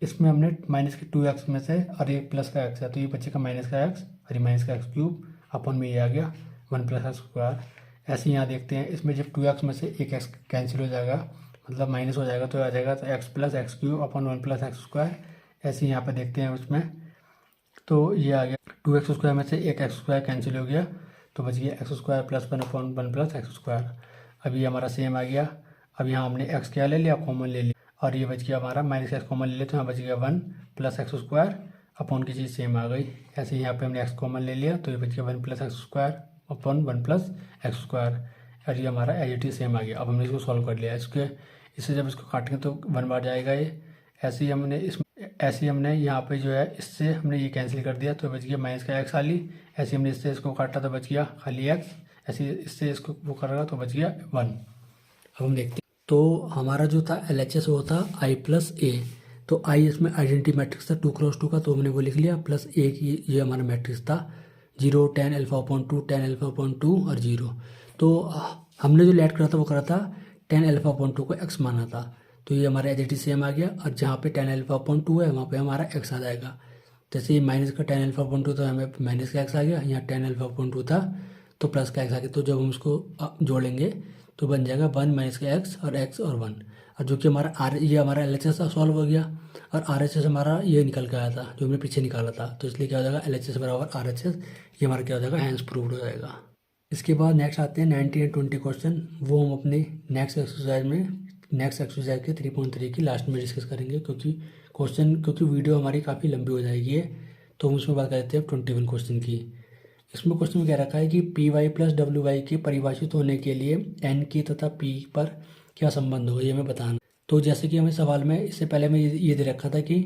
इसमें हमने माइनस के 2x में से और ये प्लस का x है तो ये बचेगा माइनस का x और ये माइनस का एक्स क्यूब अपन में ये आ गया 1 प्लस एक्स स्क्वायर। ऐसे ही यहाँ देखते हैं, इसमें जब 2x में से एक x कैंसिल हो जाएगा मतलब माइनस हो जाएगा तो आ जाएगा तो x प्लस एक्स क्यूब अपन 1 प्लस एक्स स्क्वायर। ऐसे ही यहाँ पे देखते हैं उसमें, तो ये आ गया 2x स्क्वायर में से एक एक्स स्क्वायर कैंसिल हो गया तो बच गया x square plus 1 upon 1 plus x square. अब ये हमारा सेम आ गया। अब यहाँ हमने x क्या ले लिया, कॉमन ले लिया और ये बच गया हमारा माइनस एक्स कॉमन ले लिया तो यहाँ बच गया 1 प्लस एक्स स्क्वायर अपॉन की चीज़ सेम आ गई। ऐसे यहाँ पे हमने x कॉमन ले लिया तो ये बच गया 1 plus x square upon 1 plus x square और ये हमारा एज इट इज सेम आ गया। अब हमने इसको सॉल्व कर लिया, इससे जब इसको काटेंगे तो 1 बार जाएगा ये। ऐसे ही हमने यहाँ पे जो है इससे हमने ये कैंसिल कर दिया तो बच गया माइनस का x खाली। ऐसे हमने इससे इसको काटा तो बच गया खाली x, ऐसे इससे इसको वो करेगा तो बच गया 1। अब हम देखते हैं, तो हमारा जो था LHS वो था I प्लस ए, तो I इसमें आइडेंटिटी मैट्रिक्स था 2x2 का तो हमने वो लिख लिया प्लस ए की ये हमारा मैट्रिक्स था 0 tan alpha upon 2 tan alpha upon 2 और 0। तो हमने जो लेट करा था वो करा था tan अल्फा अपॉन 2 को x माना था तो ये हमारा एज इट इज सेम आ गया। और जहाँ पे tan अल्फा अपॉन 2 है वहाँ पे हमारा x आ जाएगा। जैसे ये माइनस का tan अल्फा अपॉन 2 तो हमें माइनस का x आ गया, यहाँ tan अल्फा अपॉन 2 था तो प्लस का x आ गया। तो जब हम उसको जोड़ेंगे तो बन जाएगा 1 माइनस का x और 1 और जो कि हमारा ये हमारा LHS सॉल्व हो गया और RHS हमारा ये निकल के आया था जो हमने पीछे निकाला था। तो इसलिए क्या हो जाएगा LHS बराबर RHS, ये हमारा क्या हो जाएगा हैंस प्रूव्ड हो जाएगा। इसके बाद नेक्स्ट आते हैं 19 और 20 क्वेश्चन, वो हम अपने नेक्स्ट एक्सरसाइज के 3.3 की लास्ट में डिस्कस करेंगे क्योंकि वीडियो हमारी काफ़ी लंबी हो जाएगी है तो हम उसमें बात करते हैं 21 क्वेश्चन की। इसमें क्वेश्चन में क्या रखा है कि पी वाई प्लस डब्ल्यू वाई के परिभाषित होने के लिए एन की तथा पी पर क्या संबंध होगा ये हमें बताना। तो जैसे कि हमें सवाल में इससे पहले में ये दे रखा था कि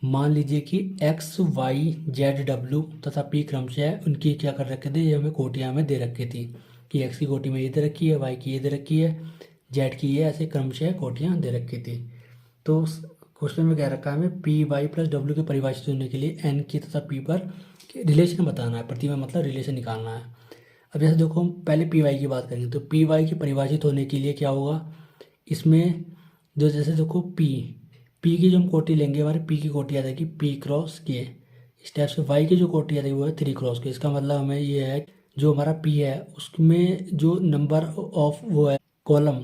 मान लीजिए कि एक्स वाई जेड डब्ल्यू तथा पी क्रमशः उनकी क्या कर रखे थे, ये हमें कोटियाँ में दे रखी थी कि एक्स की कोटि में ये दे रखी है, वाई की ये दे रखी है, जेड की ये ऐसे क्रमशः कोटियाँ दे रखी थी। तो क्वेश्चन में क्या रखा है हमें पी वाई प्लस डब्ल्यू के परिभाषित होने के लिए एन की तथा पी पर रिलेशन बताना है, प्रतिमा मतलब रिलेशन निकालना है। अब जैसे देखो हम पहले पी वाई की बात करेंगे तो पी वाई की परिभाषित होने के लिए क्या होगा, इसमें जो जैसे देखो पी की जो हम कोटि लेंगे हमारे पी की कोटि आ जाएगी पी क्रॉस के, इस टाइप से वाई की जो कोटि आ जाएगी वो है 3 क्रॉस के। इसका मतलब हमें ये है जो हमारा पी है उसमें जो नंबर ऑफ वो है कॉलम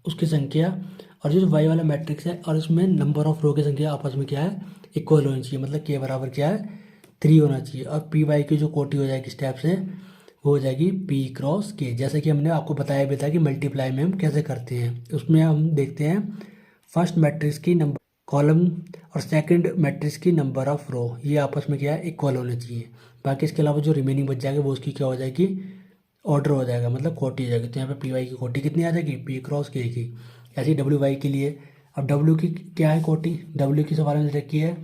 उसकी संख्या और जो वाई वाला मैट्रिक्स है और उसमें नंबर ऑफ रो की संख्या आपस में क्या है इक्वल होनी चाहिए, मतलब के बराबर क्या है 3 होना चाहिए। और पी वाई की जो कोटि हो जाएगी इस टाइप से वो हो जाएगी पी क्रॉस के, जैसे कि हमने आपको बताया भी था कि मल्टीप्लाई में हम कैसे करते हैं। उसमें हम देखते हैं फर्स्ट मैट्रिक्स की नंबर कॉलम और सेकंड मैट्रिक्स की नंबर ऑफ रो ये आपस में क्या है इक्वल होने चाहिए। बाकी इसके अलावा जो रिमेनिंग बच जाएगा वो उसकी क्या हो जाएगी ऑर्डर हो जाएगा, मतलब कोटि हो जाएगी। तो यहाँ पे पी वाई की कोटि कितनी आ जाएगी पी क्रॉस के की। ऐसी डब्ल्यू वाई के लिए, अब डब्ल्यू की क्या है कोटि, डब्ल्यू की सवाल में रखी है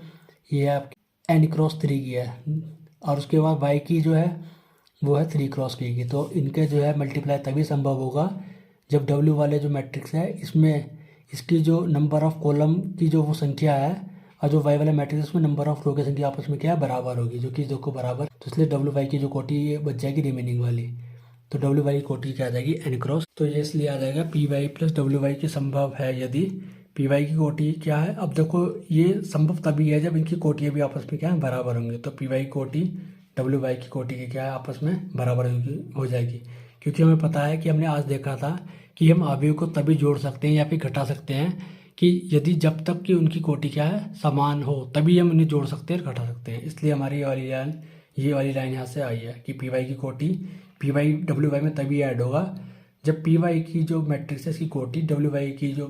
ये आपकी एन क्रॉस 3 की है और उसके बाद वाई की जो है वो है 3 क्रॉस की। तो इनके जो है मल्टीप्लाई तभी संभव होगा जब डब्ल्यू वाले जो मैट्रिक्स है इसमें इसकी जो नंबर ऑफ कॉलम की जो वो संख्या है और जो वाई वाले मैट्रिक्स में नंबर ऑफ रो की संख्या आपस में क्या है बराबर होगी, जो कि दो को बराबर, तो इसलिए डब्ल्यू वाई की जो कोटि ये बच जाएगी रिमेनिंग वाली। तो डब्ल्यू वाई की कोटि क्या आ जाएगी एन क्रॉस, तो ये इसलिए आ जाएगा पी वाई प्लस डब्ल्यू वाई की संभव है यदि पी वाई की कोटि क्या है। अब देखो ये संभव तभी है जब इनकी कोटियाँ भी आपस में क्या है बराबर होंगी। तो पी वाई कोटि डब्ल्यू वाई की कोटि की क्या है आपस में बराबर हो जाएगी, क्योंकि हमें पता है कि हमने आज देखा था कि हम अवयव को तभी जोड़ सकते हैं या फिर घटा सकते हैं कि यदि जब तक कि उनकी कोटि क्या है समान हो तभी हम उन्हें जोड़ सकते हैं और घटा सकते हैं। इसलिए हमारी ये वाली लाइन यहाँ से आई है कि पी वाई की कोटि पी वाई डब्ल्यू वाई में तभी ऐड होगा जब पी वाई की जो मैट्रिक्स है इसकी कोटि डब्ल्यू वाई की जो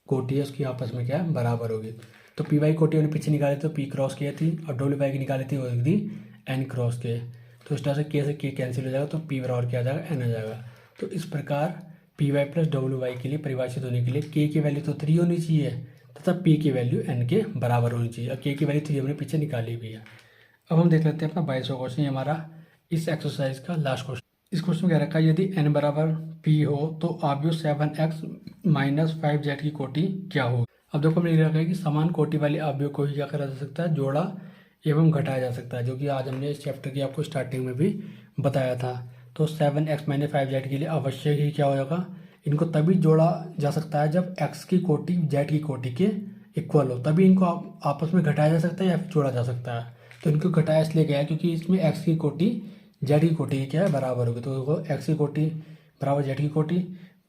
कोटि है उसकी आपस में क्या है बराबर होगी। तो पी वाई कोटि उन्हें पीछे निकाली तो पी क्रॉस के थी और डब्ल्यू वाई की निकाली थी वो थी एन क्रॉस के। तो इस तरह से के कैंसिल हो जाएगा तो पी बराबर क्या आ जाएगा एन आ जाएगा। तो इस प्रकार पी वाई प्लस डब्ल्यू वाई के लिए परिभाषित होने के लिए के की वैल्यू तो 3 होनी चाहिए तथा p की वैल्यू n के बराबर होनी चाहिए। अब k की वैल्यू 3 हमने पीछे निकाली भी है। अब हम देख लेते हैं अपना 22वां क्वेश्चन, ये हमारा इस एक्सरसाइज का लास्ट क्वेश्चन। इस क्वेश्चन में कह रखा है यदि n बराबर p हो तो आव्यूह 7x - 5z की कोटि क्या हो। अब देखो हमने लिख रखा है कि समान कोटि वाले आव्यूह को ही क्या करा जा सकता है, जोड़ा एवं घटाया जा सकता है, जो कि आज हमने इस चैप्टर की आपको स्टार्टिंग में भी बताया था। तो 7x - 5z के लिए अवश्य ही क्या हो जाएगा, इनको तभी जोड़ा जा सकता है जब x की कोटि z की कोटि के इक्वल हो, तभी इनको आपस में घटाया जा सकता है या फिर जोड़ा जा सकता है। तो इनको घटाया इसलिए गया है क्योंकि इसमें x की कोटि z की कोटि की क्या है, बराबर होगी। तो देखो x की कोटि बराबर z की कोटि,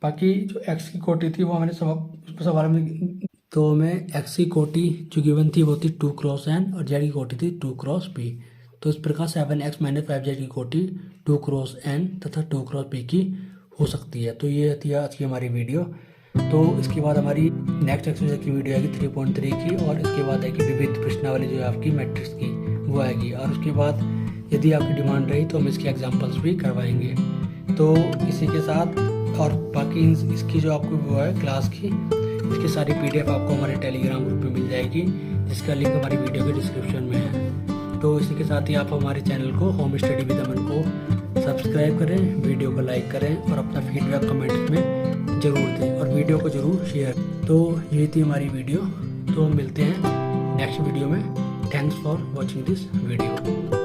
बाकी जो x की कोटि थी वो मैंने सवाल में, तो हमें x की कोटि जो गिवन थी वो थी 2 क्रॉस n और z की कोटि थी 2 क्रॉस p। तो इस प्रकार 7x - 5z की कोटि 2 क्रॉस n तथा 2 क्रॉस p की हो सकती है। तो ये थी आज की हमारी वीडियो। तो इसके बाद हमारी नेक्स्ट एक्सरसाइज की वीडियो आएगी 3.3 की, और इसके बाद आएगी विविध प्रश्नावली जो है आपकी मैट्रिक्स की वो आएगी। और उसके बाद यदि आपकी डिमांड रही तो हम इसके एग्जाम्पल्स भी करवाएंगे। तो इसी के साथ और बाकी इसकी जो आपको वो है क्लास की, इसकी सारी PDF आपको हमारे टेलीग्राम ग्रुप में मिल जाएगी, जिसका लिंक हमारी वीडियो के डिस्क्रिप्शन में है। तो इसी के साथ ही आप हमारे चैनल को होम स्टडी विद अमन को सब्सक्राइब करें, वीडियो को लाइक करें और अपना फीडबैक कमेंट में ज़रूर दें और वीडियो को ज़रूर शेयर। तो ये थी हमारी वीडियो, तो मिलते हैं नेक्स्ट वीडियो में। Thanks for watching this video.